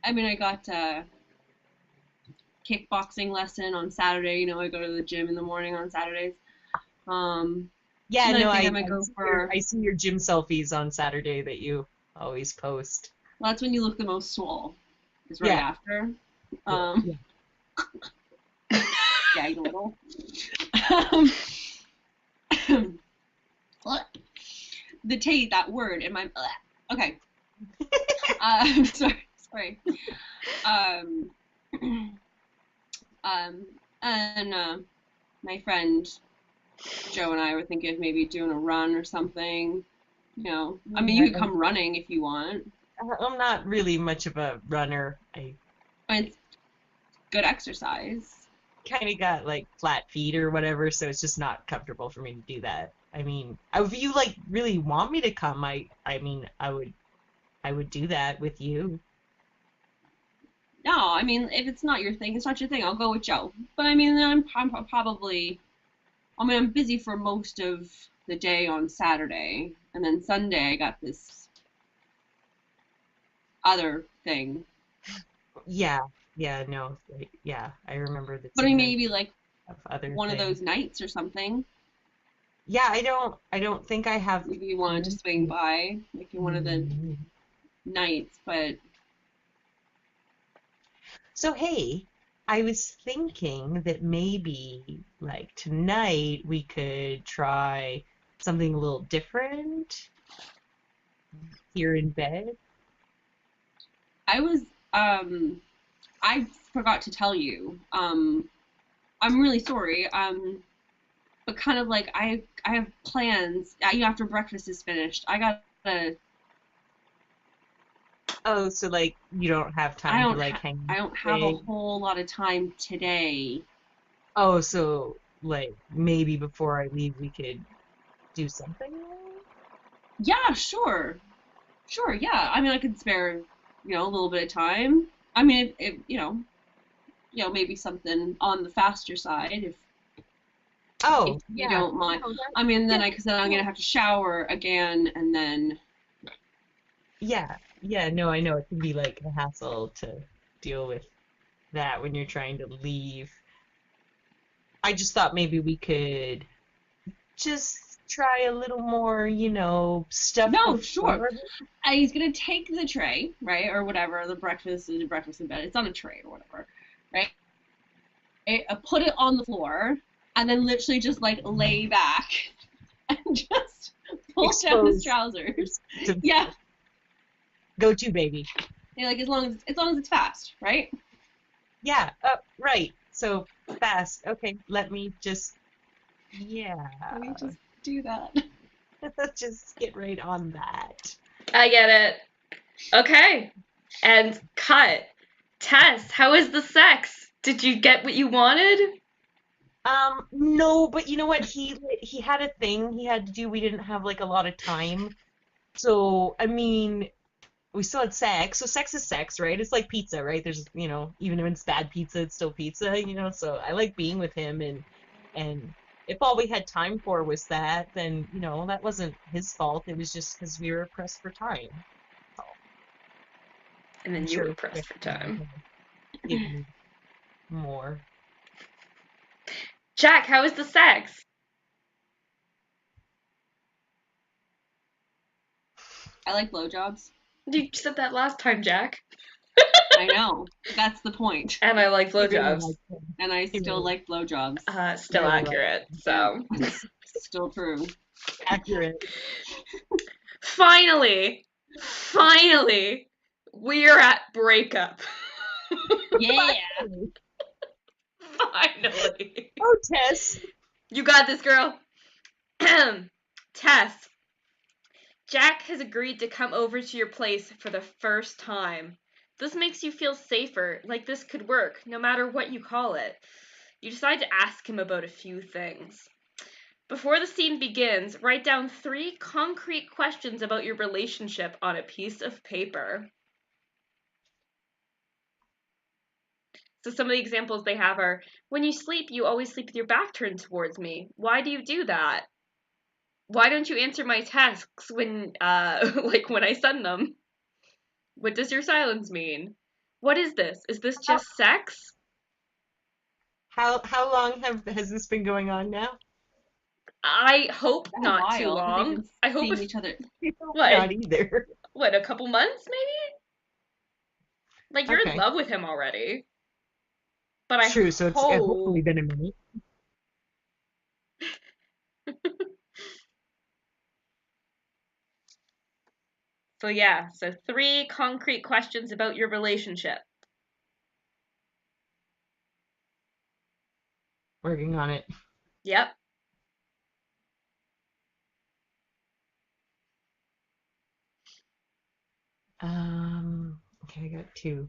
I mean, I got a kickboxing lesson on Saturday. You know, I go to the gym in the morning on Saturdays. Yeah, And I no, think I I might I go see your for, I see your gym selfies on Saturday that you always post. well, that's when you look the most swole, is right Yeah, after. yeah, Um, yeah. Gagged a little. Um, what? The taste, that word in my, okay. Sorry. Um, and my friend Joe and I were thinking of maybe doing a run or something. You know, I mean, Yeah, you could come running if you want. I'm not really much of a runner. I I mean, it's good exercise. kind of got like flat feet or whatever, so it's just not comfortable for me to do that. I mean, if you like really want me to come, I mean, I would do that with you. No, I mean, if it's not your thing, it's not your thing. I'll go with Joe. But I mean, I'm probably, I mean, I'm busy for most of the day on Saturday, and then Sunday I got this other thing. Yeah, yeah, no, yeah, I remember that But I mean, Sunday maybe like have other one of things. those nights or something. Yeah, I don't think I have Maybe you wanted to swing plenty. by, like in one of the nights. But So hey, I was thinking that maybe like tonight we could try something a little different here in bed. I was, I forgot to tell you. I'm really sorry. but kind of like I have plans. After breakfast is finished, I gotta. Oh, so like you don't have time to like hang I out don't have a today? whole lot of time today. Oh, so like maybe before I leave we could do something? Yeah, sure. Sure, yeah. I mean, I could spare, a little bit of time. I mean, maybe something on the faster side if Oh, you yeah. don't mind. No, that, I mean, yeah, because then I'm gonna have to shower again, and then yeah, yeah, no, I know it can be like a hassle to deal with that when you're trying to leave. I just thought maybe we could just try a little more, stuff no, sure. before. He's gonna take the tray, right, or whatever. The breakfast in bed. It's on a tray or whatever, right? Put it on the floor, and then literally just like lay back and just pull down his Expose trousers. to Yeah, go to baby. like as long as it's fast, right? Yeah, right. So fast. Okay, let me just, yeah, Let me just do that. let's just get right on that. I get it. Okay. And cut. Tess, how is the sex? Did you get what you wanted? No, but you know what? He had a thing he had to do. We didn't have like a lot of time. So, I mean, we still had sex. So sex is sex, right? It's like pizza, right? There's, even if it's bad pizza, it's still pizza. So I like being with him and if all we had time for was that, then, that wasn't his fault. It was just because we were pressed for time. So And I'm then you sure were he pressed for time. give me more. Jack, how is the sex? I like blowjobs. You said that last time, Jack. I know. That's the point. And I like He really blowjobs. liked him. And I He still really, like blowjobs. Still really liked accurate. Yeah, So, it's still true. accurate. finally, we're at breakup. Yeah. Finally. Oh, Tess. You got this, girl. Tess, Jack has agreed to come over to your place for the first time. This makes you feel safer, like this could work, no matter what you call it. You decide to ask him about a few things. Before the scene begins, write down 3 concrete questions about your relationship on a piece of paper. So some of the examples they have are, when you sleep, you always sleep with your back turned towards me. Why do you do that? Why don't you answer my texts when, when I send them? What does your silence mean? What is this? Is this How just sex? how long has this been going on now? I hope Been a not too while because they've long. been I hope seeing if, each other. what, Not either. a couple months maybe? Like, you're in Okay. love with him already. But I True, so it's hopefully hope. been a minute. So, yeah, so 3 concrete questions about your relationship. Working on it. Yep. Okay, I got 2.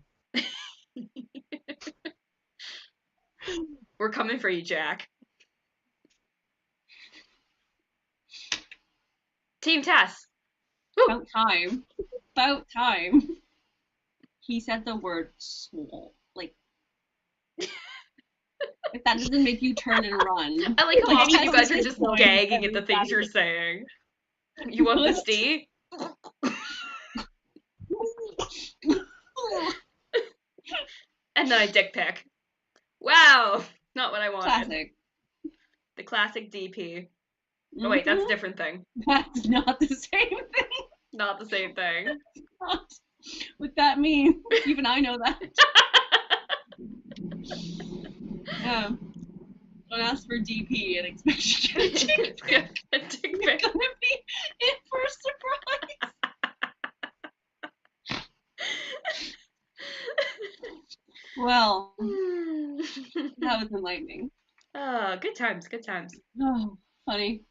We're coming for you, Jack. Team Tess. Woo! About time. About time. He said the word soul. Like, if that doesn't make you turn and run. I like how Like, any of you Tess guys is are just just going gagging at the Every things you're Saturday. saying. You want this D? And then I dick pic. Wow! Not what I wanted. Classic. The classic DP. Oh wait, that's a Mhm. different thing. That's not the same thing. Not the same thing. Not what that means. Even I know that. Don't ask for DP and expect you to get a dick pic. A dick You're pic. gonna be in for a surprise. Well, that was enlightening. Oh, good times, good times. Oh, funny.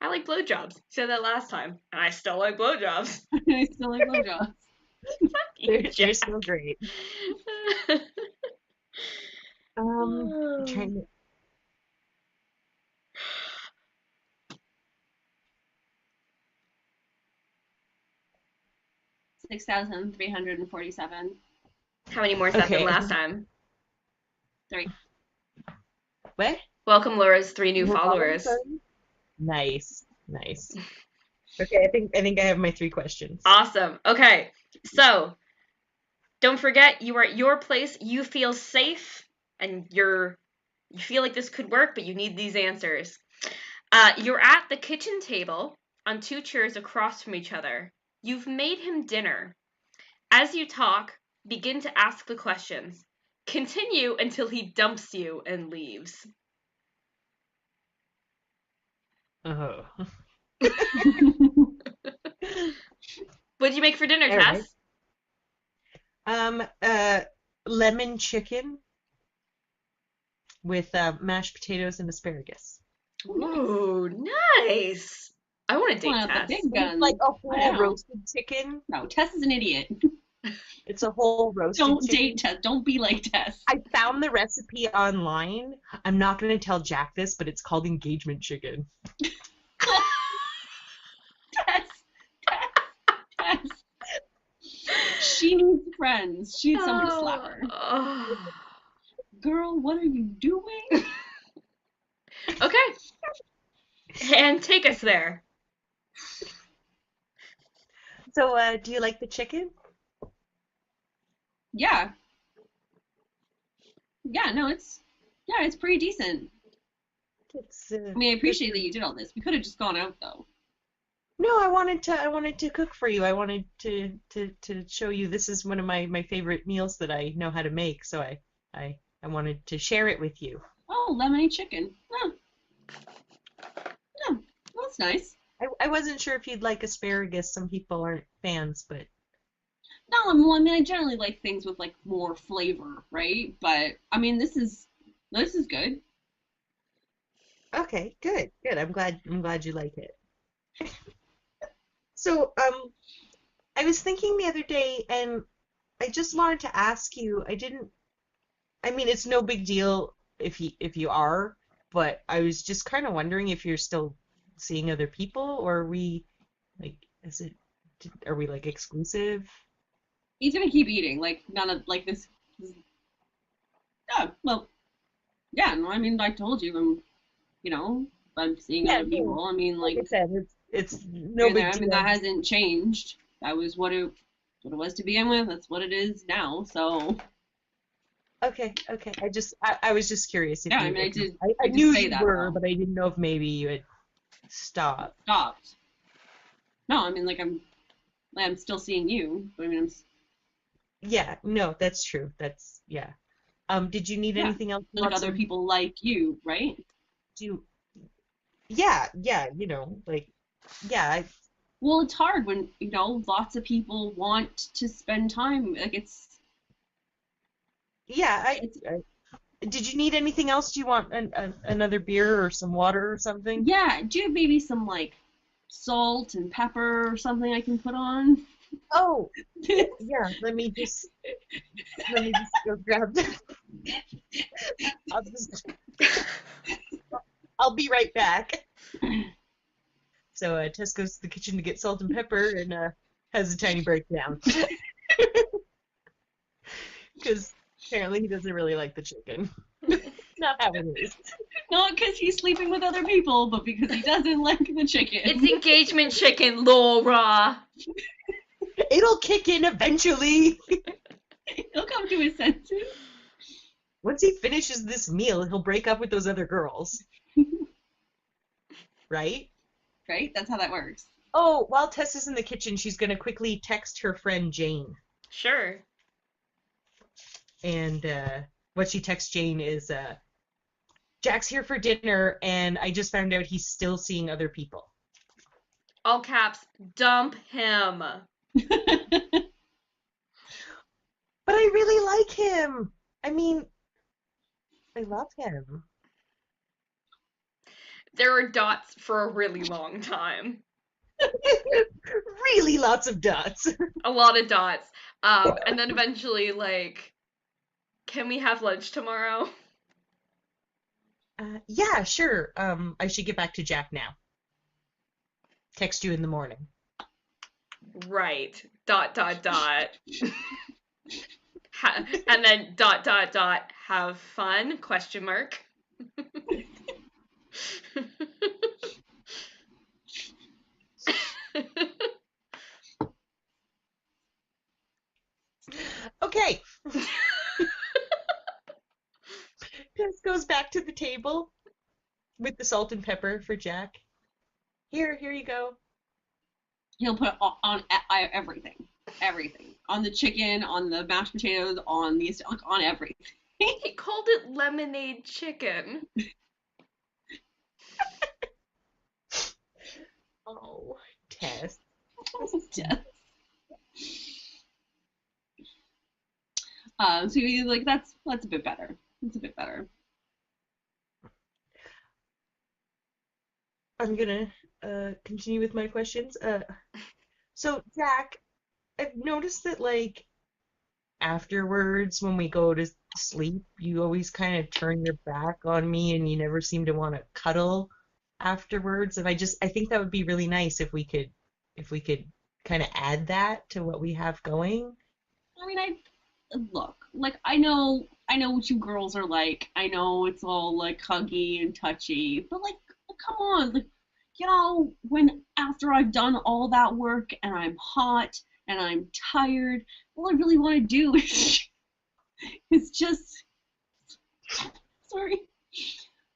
I like blowjobs. Said that last time, and I still like blowjobs. I still like blowjobs. Fuck you, They're Jack. still great. I'm trying to. 6,347. How many more is that than Okay. last time? 3. What? Welcome, Laura's 3 new More followers, followers. sorry? Nice. Okay, I think I have my 3 questions. Awesome. Okay, so don't forget you are at your place. You feel safe, and you feel like this could work, but you need these answers. You're at the kitchen table on 2 chairs across from each other. You've made him dinner. As you talk, begin to ask the questions. Continue until he dumps you and leaves. Oh. What did you make for dinner, All right. Tess? Lemon chicken with mashed potatoes and asparagus. Ooh, nice. I want to Pulling date out the Tess. big It's guns. like a I whole know. roasted chicken. No, Tess is an idiot. It's a whole roasted Don't chicken. date Tess. Don't be like Tess. I found the recipe online. I'm not going to tell Jack this, but it's called engagement chicken. Tess. Tess. She needs friends. She needs someone to slap her. Oh. Girl, what are you doing? Okay. And take us there. So, do you like the chicken? Yeah. Yeah, no, it's pretty decent. It's I mean, I appreciate that you did all this. We could have just gone out though. No, I wanted to cook for you. I wanted to show you this is one of my favorite meals that I know how to make. So I wanted to share it with you. Oh, lemony chicken. Oh, yeah, that's nice. I wasn't sure if you'd like asparagus. Some people aren't fans, but No, I mean, I generally like things with like more flavor, right? But I mean, this is good. okay, good. I'm glad you like it. So, I was thinking the other day, and I just wanted to ask you. I mean, it's no big deal if you are, but I was just kind of wondering if you're still seeing other people, or are we like, are we like exclusive? He's gonna keep eating, like none of like this. Yeah, well, yeah. No, I mean, I told you, you know, I'm seeing Yeah, other no, people. I mean, like I like said, it's no here and there. big I mean, deal. that hasn't changed. That was what it was to begin with. That's what it is now. So Okay. I was just curious yeah, I mean, I I did knew say you that were, though. but I didn't know if maybe you had stopped. Stopped. No, I mean, like I'm still seeing you. But I mean, Yeah, no, that's true. Yeah. Did you need yeah, anything else? You like want other some, people like you, right? do you, yeah, like, yeah, Well, it's hard when, lots of people want to spend time. Like yeah, it's did you need anything else? Do you want another beer or some water or something? yeah. Do you have maybe some like salt and pepper or something I can put on? Oh, yeah, let me just go grab that. I'll just, I'll be right back. So, Tess goes to the kitchen to get salt and pepper and has a tiny breakdown. Because apparently he doesn't really like the chicken. Not how it is. Not because he's sleeping with other people, but because he doesn't like the chicken. It's engagement chicken, Laura. It'll kick in eventually. He'll come to his senses. Once he finishes this meal, he'll break up with those other girls. Right? Right? That's how that works. Oh, while Tess is in the kitchen, she's going to quickly text her friend Jane. Sure. And what she texts Jane is, Jack's here for dinner, and I just found out he's still seeing other people. All caps, dump him. But I really like him. I mean, I love him. There are dots for a really long time. Really lots of dots. A lot of dots. And then eventually, like, can we have lunch tomorrow? Yeah, sure. I should get back to Jack now. Text you in the morning. Right. Dot, dot, dot. And then dot, dot, dot. Have fun? Question mark. Okay. This goes back to the table with the salt and pepper for Jack. Here you go. He'll put it on everything. Everything. On the chicken, on the mashed potatoes, on the on everything. He called it lemonade chicken. Oh, Tess. Yes. So you're like, that's a bit better. That's a bit better. I'm gonna continue with my questions. So Jack, I've noticed that like afterwards when we go to sleep, you always kind of turn your back on me and you never seem to want to cuddle afterwards. And I think that would be really nice if we could kind of add that to what we have going. I mean, look, like I know what you girls are like. I know it's all like huggy and touchy, but like, come on, like, when after I've done all that work and I'm hot and I'm tired, all I really want to do is just, sorry.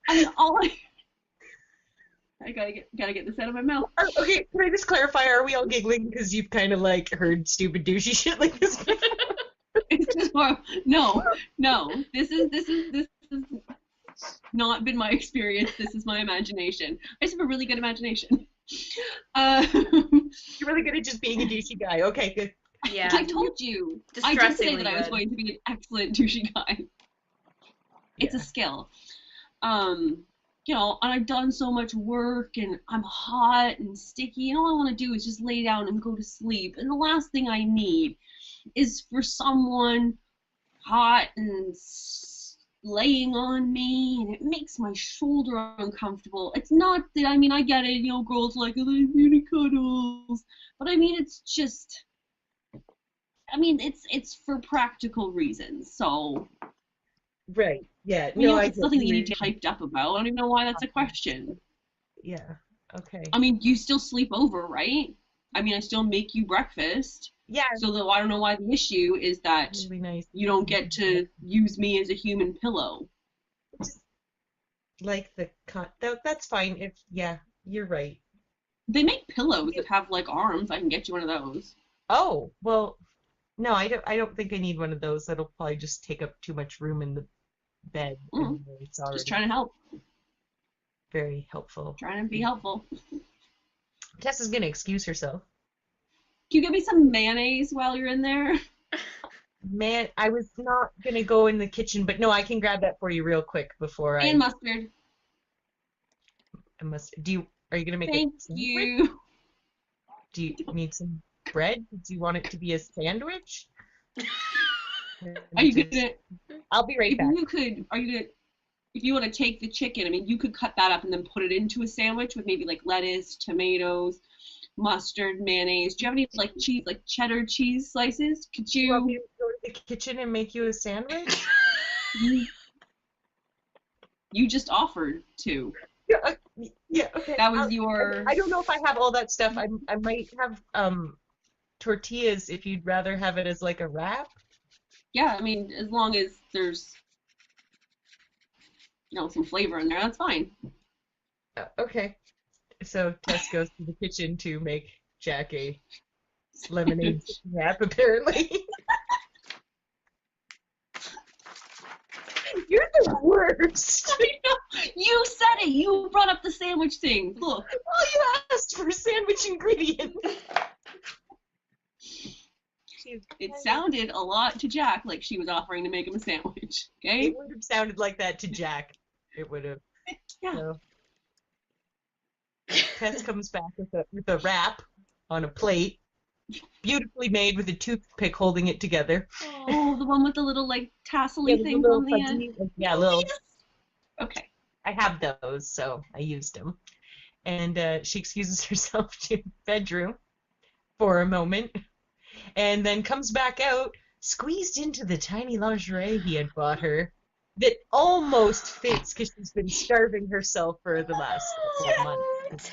I mean, I gotta get this out of my mouth. Okay, can I just clarify? Are we all giggling because you've kind of like heard stupid douchey shit like this before? It's just no. This is not been my experience. This is my imagination. I just have a really good imagination. You're really good at just being a douchey guy. Okay, good. Yeah. I told you. I did say that I was going to be an excellent douchey guy. It's a skill. And I've done so much work and I'm hot and sticky, and all I want to do is just lay down and go to sleep. And the last thing I need is for someone hot and laying on me, and it makes my shoulder uncomfortable. It's not that, I mean, I get it, girls like beauty cuddles, but I mean, it's just, it's for practical reasons, so. Right, yeah. No, it's nothing that you need to get hyped up about. I don't even know why that's a question. Yeah, okay. I mean, you still sleep over, right? I mean, I still make you breakfast. Yeah. So I don't know why the issue is that really nice. You don't get to use me as a human pillow. Just like that's fine. Yeah, you're right. They make pillows that have like arms. I can get you one of those. Oh, well, no, I don't think I need one of those. That'll probably just take up too much room in the bed. It's already just trying to help. Very helpful. Trying to be helpful. Tess is gonna excuse herself. Can you give me some mayonnaise while you're in there? Man, I was not gonna go in the kitchen, but no, I can grab that for you real quick before and mustard. Are you gonna make Thank you. Do you need some bread? Do you want it to be a sandwich? Are you gonna? I'll be right back. If you want to take the chicken, I mean, you could cut that up and then put it into a sandwich with maybe like lettuce, tomatoes, mustard, mayonnaise. Do you have any like cheese, like cheddar cheese slices? Could you want me to go to the kitchen and make you a sandwich? You just offered to. Yeah, okay. That was your. I don't know if I have all that stuff. I might have tortillas if you'd rather have it as like a wrap. Yeah, I mean, as long as there's some flavor in there, that's fine. Okay. So Tess goes to the kitchen to make Jack a lemonade wrap, apparently. You're the worst. I know. You said it. You brought up the sandwich thing. Look. Oh, you asked for sandwich ingredients. It sounded a lot to Jack like she was offering to make him a sandwich. Okay? It would have sounded like that to Jack. It would have. Yeah. So, Tess comes back with a wrap on a plate, beautifully made with a toothpick holding it together. Oh, the one with the little like tassel-y the things little on the end. fuzzy, yeah, little. Yes. Okay. I have those, so I used them. And she excuses herself to the bedroom for a moment, and then comes back out, squeezed into the tiny lingerie he had bought her, that almost fits because she's been starving herself for the last couple of months.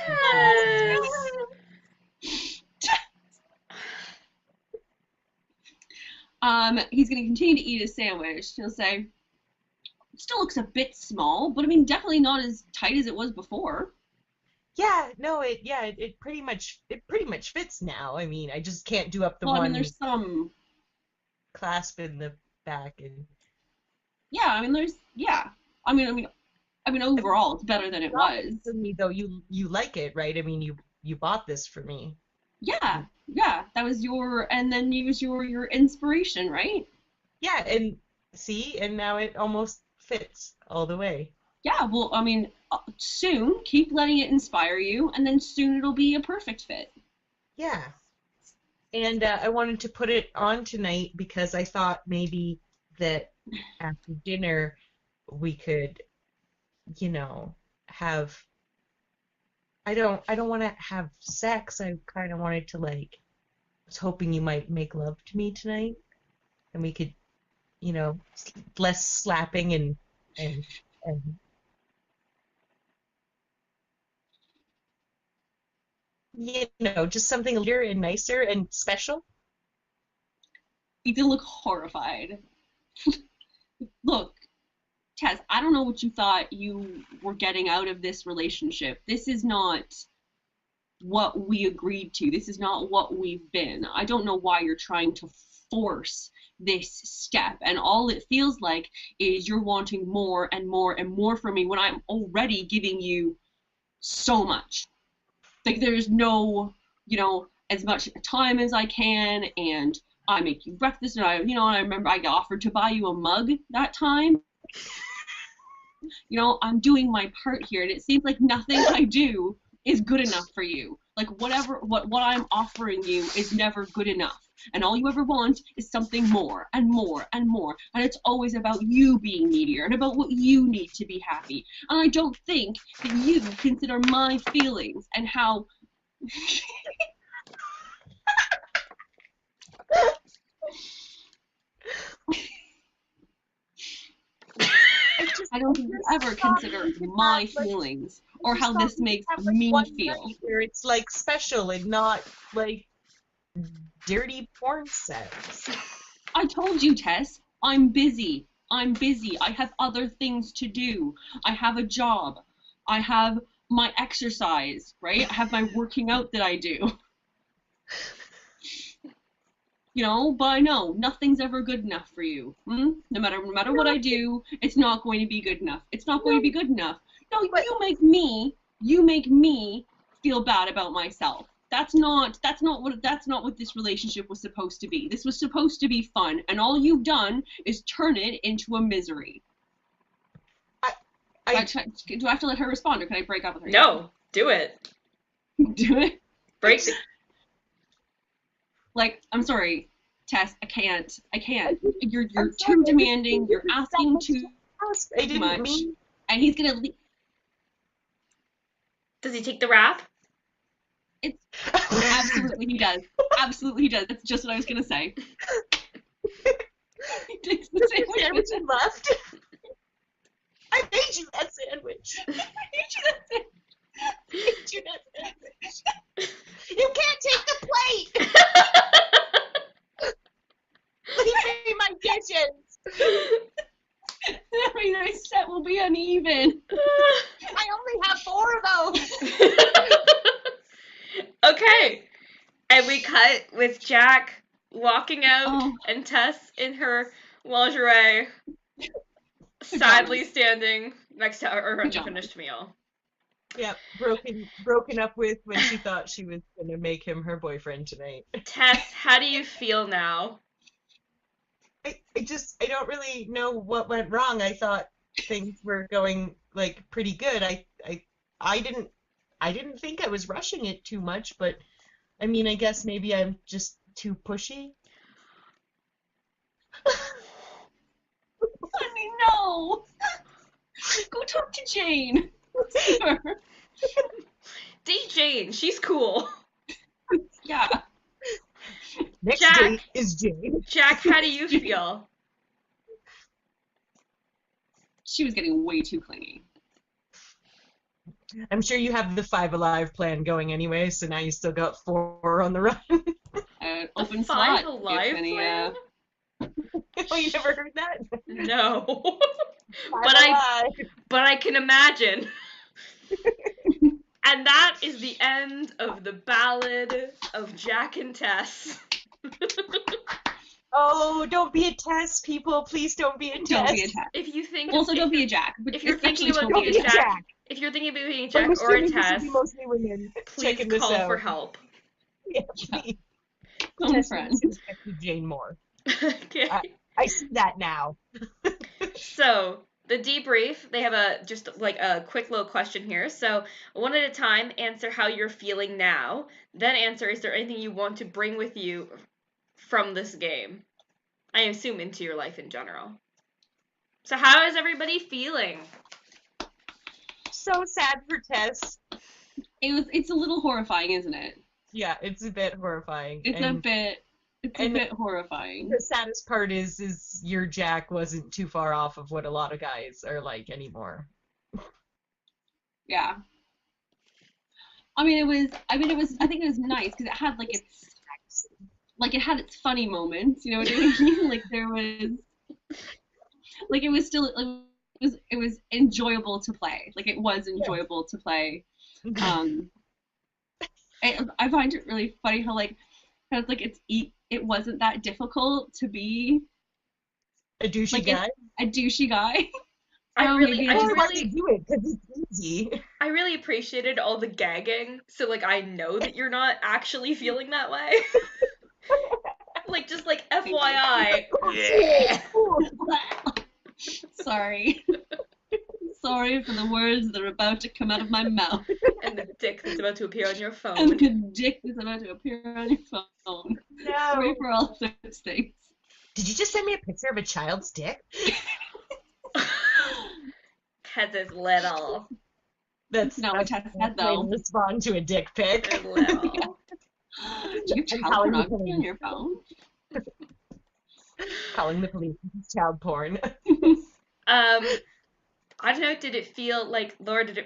He's going to continue to eat his sandwich. He'll say, it still looks a bit small, but I mean, definitely not as tight as it was before. Yeah, no, it pretty much fits now. I mean, I just can't do up the Well, I one mean, there's some. clasp in the back and. Yeah, I mean, I mean, overall, it's better than it was. For me, though, you like it, right? I mean, you bought this for me. Yeah, that was and then you was your inspiration, right? Yeah, and see, and now it almost fits all the way. Yeah, well, I mean, soon, keep letting it inspire you, and then soon it'll be a perfect fit. Yeah. And I wanted to put it on tonight because I thought maybe that after dinner we could, have. I don't want to have sex. I kind of wanted to was hoping you might make love to me tonight, and we could, less slapping and just something lighter and nicer and special. You did look horrified. Look, Tess, I don't know what you thought you were getting out of this relationship. This is not what we agreed to. This is not what we've been. I don't know why you're trying to force this step, and all it feels like is you're wanting more and more and more from me when I'm already giving you so much. Like, there's no, as much time as I can, and I make you breakfast, and I remember I offered to buy you a mug that time. I'm doing my part here, and it seems like nothing I do is good enough for you. Like, what I'm offering you is never good enough. And all you ever want is something more and more and more. And it's always about you being needier and about what you need to be happy. And I don't think that you consider my feelings and how... I don't think you ever consider my feelings or how this makes me feel. Where it's special and not dirty porn sex. I told you, Tess, I'm busy. I have other things to do. I have a job. I have my exercise, right? I have my working out that I do. But I know nothing's ever good enough for you. No matter what I do, it's not going to be good enough. It's not going to be good enough. No, you make me feel bad about myself. That's not what this relationship was supposed to be. This was supposed to be fun, and all you've done is turn it into a misery. Do I have to let her respond, or can I break up with her? No, do it. Do it? Break it. I'm sorry, Tess, I can't. You're too demanding, you're asking too much, and he's gonna leave. Does he take the wrap? Absolutely he does. Absolutely he does. That's just what I was gonna say. He takes the sandwich and left. I made you that sandwich. You can't take the plate. Leave me my dishes. Every nice set will be uneven. I only have 4 of those. Okay. And we cut with Jack walking out and Tess in her lingerie, sadly standing next to her unfinished meal. Yeah, broken up with when she thought she was gonna make him her boyfriend tonight. Tess, how do you feel now? I don't really know what went wrong. I thought things were going like pretty good. I didn't think I was rushing it too much, but I mean, I guess maybe I'm just too pushy. Honey, no. Go talk to Jane. See her. Date Jane, she's cool. Yeah. Next Jack. date is Jane. Jack, how do you feel? She was getting way too clingy. I'm sure you have the Five Alive plan going anyway, so now you still got 4 on the run. Open The slot. Five Alive if any, plan? Oh, you never heard that? No. Five But I can imagine. And that is the end of the ballad of Jack and Tess. Oh, don't be a Tess, people. Please don't be a Tess. Don't be a Tess. If you think Also, if don't be you're- a Jack. But if you're thinking especially about don't being be a a Jack. Jack, if you're thinking about being a I'm Jack or a assuming this Tess, would be mostly women please checking this call out. for help. Yeah, Yeah. please. Phone a Tess friend. needs to respect Jane more. Okay. I see that now. So the debrief, they have just like a quick little question here. So one at a time, answer how you're feeling now. Then answer, is there anything you want to bring with you from this game? I assume into your life in general. So how is everybody feeling? So sad for Tess. It's a little horrifying, isn't it? Yeah, it's a bit horrifying. It's and a bit horrifying. the saddest part is your Jack wasn't too far off of what a lot of guys are like anymore. Yeah. I think it was nice because it had it had its funny moments, you know what I mean? Like there was like it was still it was enjoyable to play. Like it was enjoyable to play. I find it really funny how it wasn't that difficult to be A douchey like guy. a douchey guy. I Oh, really, maybe I I I just just- want really, to do it because it's easy. I really appreciated all the gagging. So like, I know that you're not actually feeling that way. Like, just like FYI. Yeah. Sorry. Sorry for the words that are about to come out of my mouth. And the dick that's about to appear on your And phone. the dick that's about to appear on your phone. Sorry No. for all those things. Did you just send me a picture of a child's dick? Cause it's little. That's Not what Tess said, that's though. my respond to a dick pic. It's little. Do you have I'm child calling the pornography on police. your phone? Calling the police. This is child porn. I don't know, did it feel like, Laura, did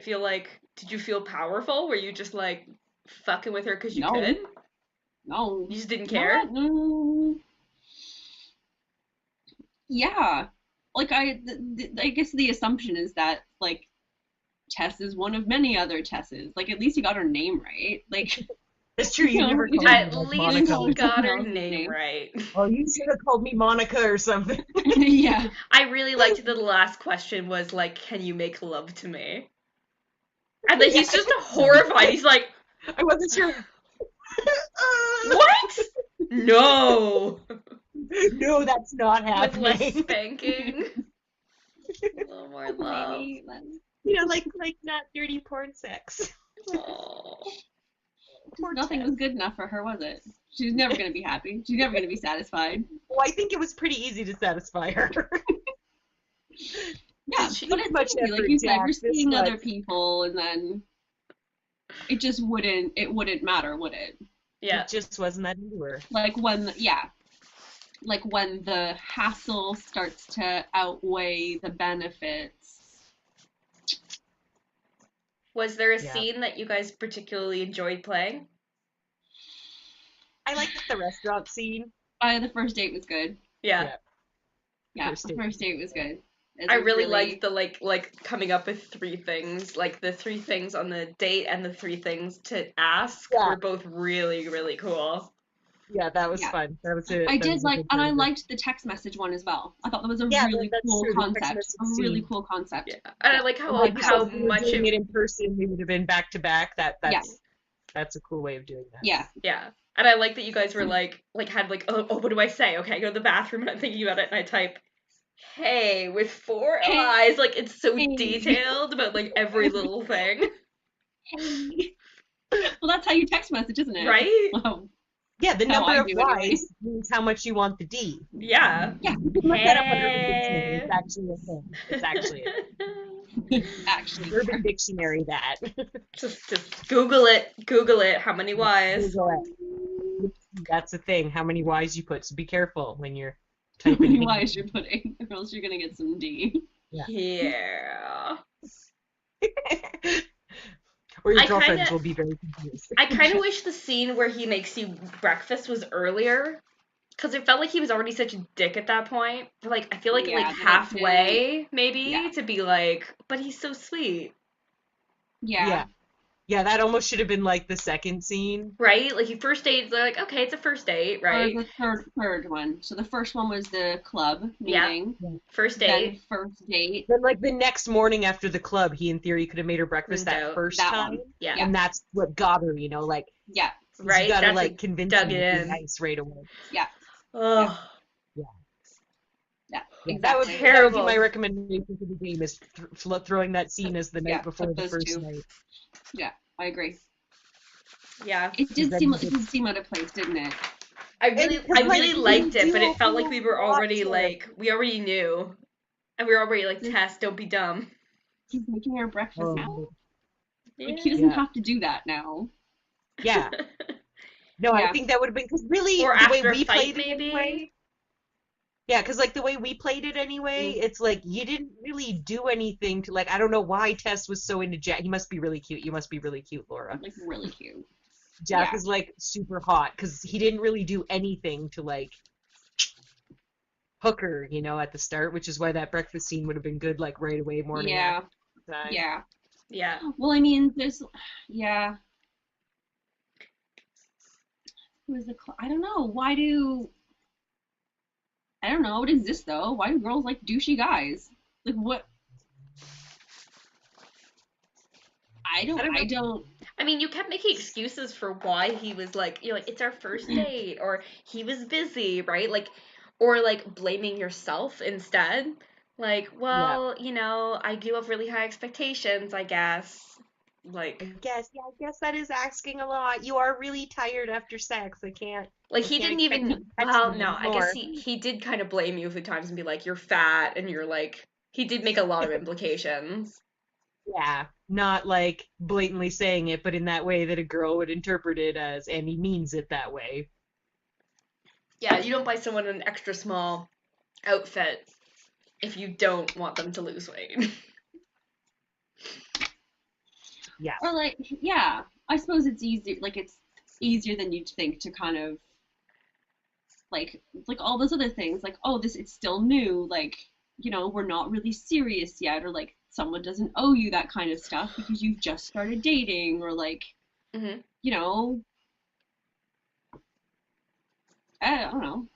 you feel powerful? Were you just like fucking with her because you No. could? No. You just didn't care? No. Yeah. Like I guess the assumption is that like Tess is one of many other Tesses. Like at least you got her name right. Like It's true. You No, never you called At me like least Monica. you got her Someone else's name name. right. Oh, you should have called me Monica or something. yeah. I really liked that the last question was like, can you make love to me? And then he's just horrified. He's like, I wasn't sure. what? No. No, that's not With less happening. spanking. A little more love. Maybe let's You know, like not dirty porn sex. Aw. Poor Nothing Tess. was good enough for her, was it? She was never gonna be happy. She's never gonna be satisfied. Well, I think it was pretty easy to satisfy her. Yeah, She- but it's much easy. Like effort, you said, Jack, you're this seeing other much. people, and then it just wouldn't matter, would it? Yeah. It just wasn't that into her. Like when the hassle starts to outweigh the benefits. Was there a Yeah. scene that you guys particularly enjoyed playing? I liked the restaurant scene. The first date was good. Yeah. Yeah, First the date. first date was good. It I was really liked the like coming up with 3 things, like the 3 things on the date and the 3 things to ask Yeah. were both really, really cool. Yeah, that was Yeah. fun. I That did was a like, good and I part. liked the text message one as well. I thought that was a Yeah, really that's cool true. The text concept. message A really scene. cool concept. Yeah, and I Yeah, like I like that. how If we were much doing it. it in person, we would have been back to back. Yeah, That's a cool way of doing that. yeah. Yeah, and I like that you guys were had like, oh, what do I say? Okay, I go to the bathroom and I'm thinking about it, and I type, "Hey," with 4 Hey, eyes. Like it's so hey, detailed about like every little thing, hey. Well, that's how you text message, isn't it? right? Well, Yeah, the that's how number I of do anyway. Y's means how much you want the D. Yeah. Yeah, You can look that up on Urban Dictionary. It's Hey. actually a thing. It's actually a actually. Urban Dictionary that. Just Google it. Google it. How many Y's? Google it. That's the thing. How many Y's you put. So be careful when you're How typing. many Y's you're putting, or else you're gonna get some D. Yeah. Yeah. Or your I girlfriends kinda will be very confused. I kind of wish the scene where he makes you breakfast was earlier, because it felt like he was already such a dick at that point. But like, I feel like Yeah, but it didn't. halfway maybe Yeah, to be like, but he's so sweet, yeah. Yeah. Yeah, that almost should have been like the second scene. right? Like, you first date, they're like, okay, it's a first date, Or right? the third one. So the first one was the club Yeah, meeting, first then date, first date, Then like the next morning after the club, he in theory could have made her breakfast no that doubt. first that time. one. Yeah, Yeah, And that's what got her, like yeah, you right. gotta That's like what convince dug him it to be in. nice right away. yeah, yeah, Oh, Yeah. yeah. Yeah, Exactly. that would be my terrible. recommendation for the game is throwing that scene as the Yeah, night before put the those first two. night. Yeah, I agree. Yeah, It Because did then seem you it get did seem out of place, didn't it? I like really you liked it, but do it felt like we were want already to. we already knew, and we were already like, This, Tess, don't be dumb. he's making her breakfast now. Oh, Like he Yeah. doesn't yeah. have to do that now. Yeah. No, I Yeah, think that would have been because really Or the way after a we fight, played it maybe. anyway. Yeah, because like the way we played it anyway, mm, it's like you didn't really do anything to like I don't know why Tess was so into Jack. He must be really cute. You must be really cute, Laura. like really cute. Jack Yeah, is like super hot because he didn't really do anything to like hook her, at the start, which is why that breakfast scene would have been good like right away, morning yeah, after time. yeah. Yeah. Well, I mean, yeah. Who is I don't know. I don't know. It exists though. Why do girls like douchey guys? Like what? I don't I know. don't. I mean, you kept making excuses for why he was like, it's our first date, or he was busy, right? Like, or like blaming yourself instead. Like, Yeah, well, I do have really high expectations, I guess. I Like, guess. Yeah, I guess that is asking a lot. You are really tired after sex. I he can't didn't expect you even, to text well, me no, I guess anymore. he did kind of blame you a few times and be like, you're fat, and you're like, he did make a lot of implications. Yeah, not like blatantly saying it, but in that way that a girl would interpret it as, and he means it that way. Yeah, you don't buy someone an extra small outfit if you don't want them to lose weight. Yeah. Or like, yeah. I suppose it's easier. Like it's easier than you'd think to kind of like all those other things. Like, oh, it's still new. Like, we're not really serious yet, or like someone doesn't owe you that kind of stuff because you've just started dating, or like, Hmm. you know, I don't know.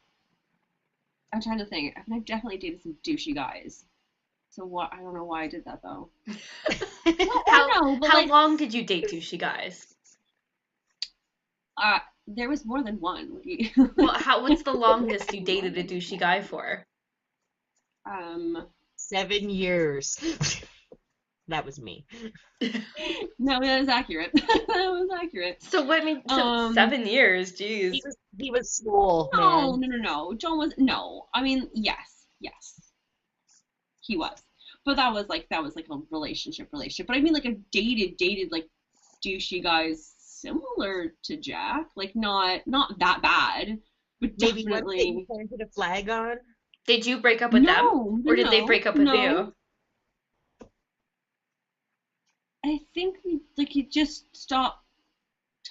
I'm trying to think. I've definitely dated some douchey guys. So what? I don't know why I did that though. Or How no, but how like, long did you date douchey guys? there was more than one. Well, what's the longest you dated a douchey guy for? um, 7 years. That was me. no, that was accurate. That was accurate. So what I mean, so Um, 7 years, jeez. He was small, no, man. no, no, no. John was no. I mean, yes, yes, he was. But that was like a relationship. But I mean, like a dated like douchey guys similar to Jack. Like not that bad, but Maybe one that you definitely planted a flag on. Did you break up with them, no, no, or did they no, break up with no. you? I think we like it just stopped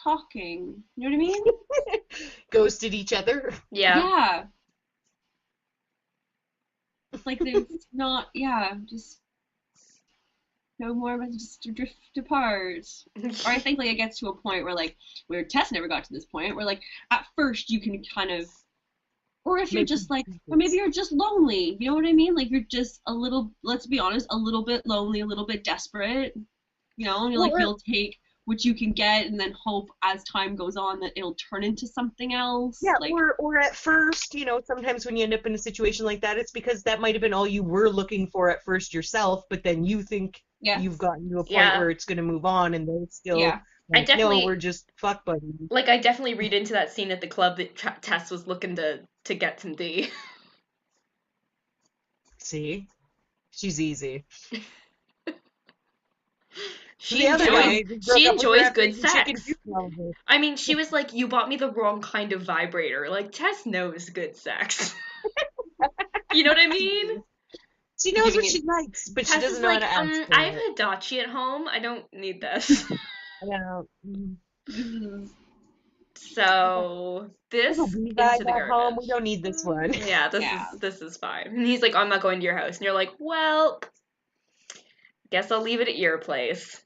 talking. You know what I mean? Ghosted each other. Yeah. Yeah. Like there's not, yeah, just no more of us just drift apart. Or I think like it gets to a point where like where Tess never got to this point where like at first you can kind of, or if you're just like, or maybe you're just lonely, you know what I mean? Like you're just a little, let's be honest, a little bit lonely, a little bit desperate, you know, and you're like you'll take what you can get and then hope as time goes on that it'll turn into something else. Yeah, like, or at first, you know, sometimes when you end up in a situation like that, it's because that might have been all you were looking for at first yourself, but then you think you've gotten to a point where it's going to move on, and they're still like, no, we're just fuck buddies. Like, I definitely read into that scene at the club that Tess was looking to get some D. See? She's easy. She enjoys good sex. Chicken. I mean, she was like, you bought me the wrong kind of vibrator. Like, Tess knows good sex. You know what I mean? She knows what she likes, but Tess she doesn't know like, how to ask for I have it. Hitachi at home. I don't need this. So this into the garbage. Home. We don't need this one. Yeah, this is fine. And he's like, I'm not going to your house. And you're like, well, guess I'll leave it at your place.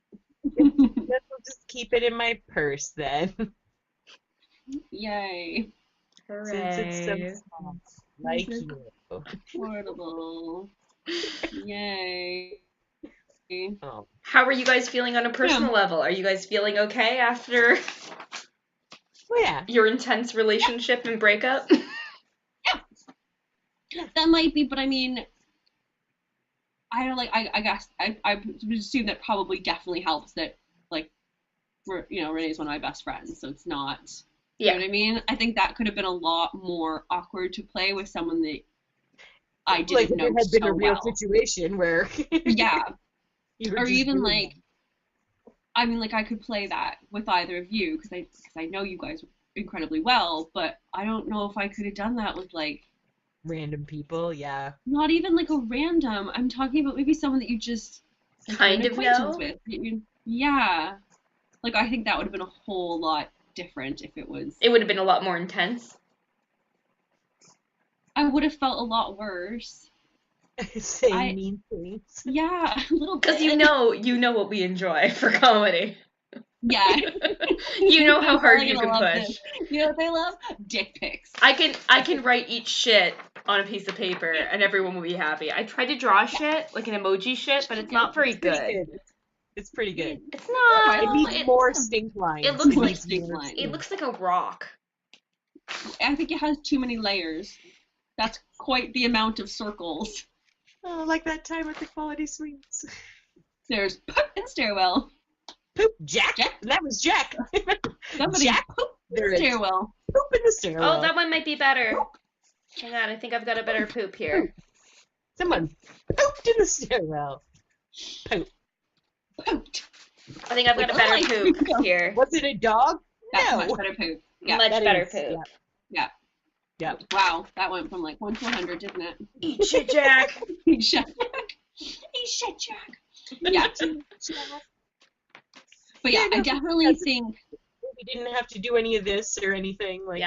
Guess I'll just keep it in my purse then. Yay. Hooray. Since it's so small. Like you. Affordable. Yay. Oh. How are you guys feeling on a personal level? Are you guys feeling okay after your intense relationship and breakup? Yeah. That might be, but I mean, I don't like. I guess I would assume that probably definitely helps that like, Renee's one of my best friends, so it's not. You know what I mean? I think that could have been a lot more awkward to play with someone that I didn't know so well. Like, it had been a real situation where... Or even, like, I mean, like, I could play that with either of you, because I know you guys incredibly well, but I don't know if I could have done that with, like... Random people, yeah. Not even, like, a random. I'm talking about maybe someone that you just... kind of know? With. Yeah. Like, I think that would have been a whole lot different if it was... It would have been a lot more intense. I would have felt a lot worse. Saying mean things. Yeah, a little bit. Because you know what we enjoy for comedy. Yeah. You know how hard you can push. This. You know what they love? Dick pics. I can write each shit on a piece of paper and everyone will be happy. I tried to draw shit, like an emoji shit, but it's not very good. It's pretty good. It's not. It needs more stink lines. It looks like stink lines. It looks like a rock. I think it has too many layers. That's quite the amount of circles. Oh, like that time at the Quality Suites. There's poop in stairwell. Poop, Jack. That was Jack. Somebody Jack. Poop in the stairwell. Poop in the stairwell. Oh, that one might be better. Hang on, I think I've got a better poop here. Someone pooped in the stairwell. Poop. Pooped. I think I've got a better poop here. Was it a dog? That's a much better poop. Yeah, much better poop. Yeah. Yeah. Wow, that went from like 1 to 100, didn't it? Eat shit, Jack. Eat shit, Jack. Eat shit, Jack. Yeah. But yeah, I definitely think we didn't have to do any of this or anything. Like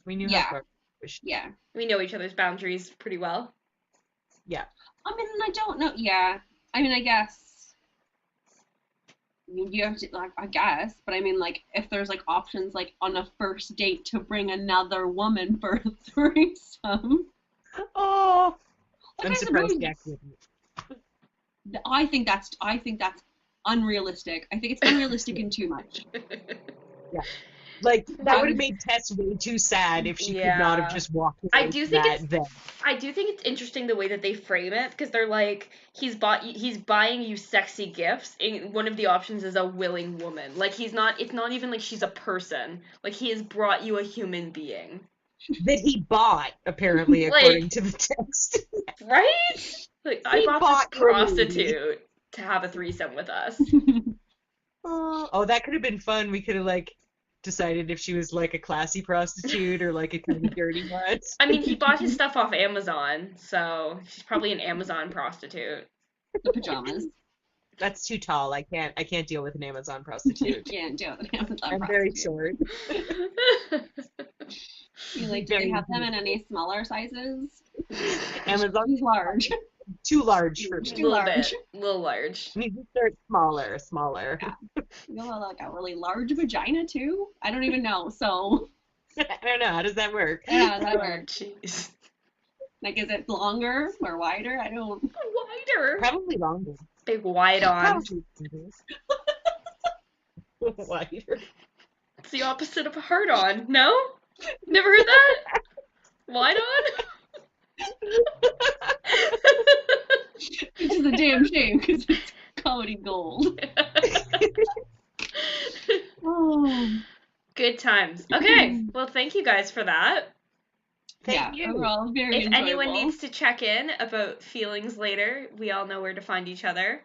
we knew how far we pushed. Yeah. We know each other's boundaries pretty well. Yeah. I mean, I don't know. Yeah. I mean, I guess. I mean, you have to, like, I guess, but I mean, like, if there's, like, options, like, on a first date to bring another woman for a threesome. Oh, like, I'm surprised Jack didn't. I think that's unrealistic. I think it's unrealistic and too much. Yeah. Like, that would have made Tess way too sad if she could not have just walked away. I do think it's interesting the way that they frame it, because they're like, he's buying you sexy gifts, and one of the options is a willing woman. Like, it's not even like she's a person. Like, he has brought you a human being. That he bought, apparently, according to the text. Right? Like, I bought this prostitute to have a threesome with us. Oh, that could have been fun. We could have, like, decided if she was like a classy prostitute or like a kind of dirty one. I mean, he bought his stuff off Amazon, so she's probably an Amazon prostitute. The pajamas. That's too tall. I can't deal with an Amazon prostitute. Can't deal with an Amazon I'm prostitute. very short. You like, do they have them in any smaller sizes? Amazon's large. Too large for me. A little little large. Need to start smaller. Yeah. You know, like a really large vagina too? I don't even know. So, I don't know. How does that work? yeah, that Oh, works. jeez. Like, is it longer or wider? I don't. Wider. Probably longer. Big wide on. Probably wider. It's the opposite of a hard on. No? Never heard that? Wide on? Which is a damn shame because it's comedy gold. Oh. Good times. Okay, well, thank you guys for that. Thank Yeah, you. overall, very If enjoyable. anyone needs to check in about feelings later, we all know where to find each other.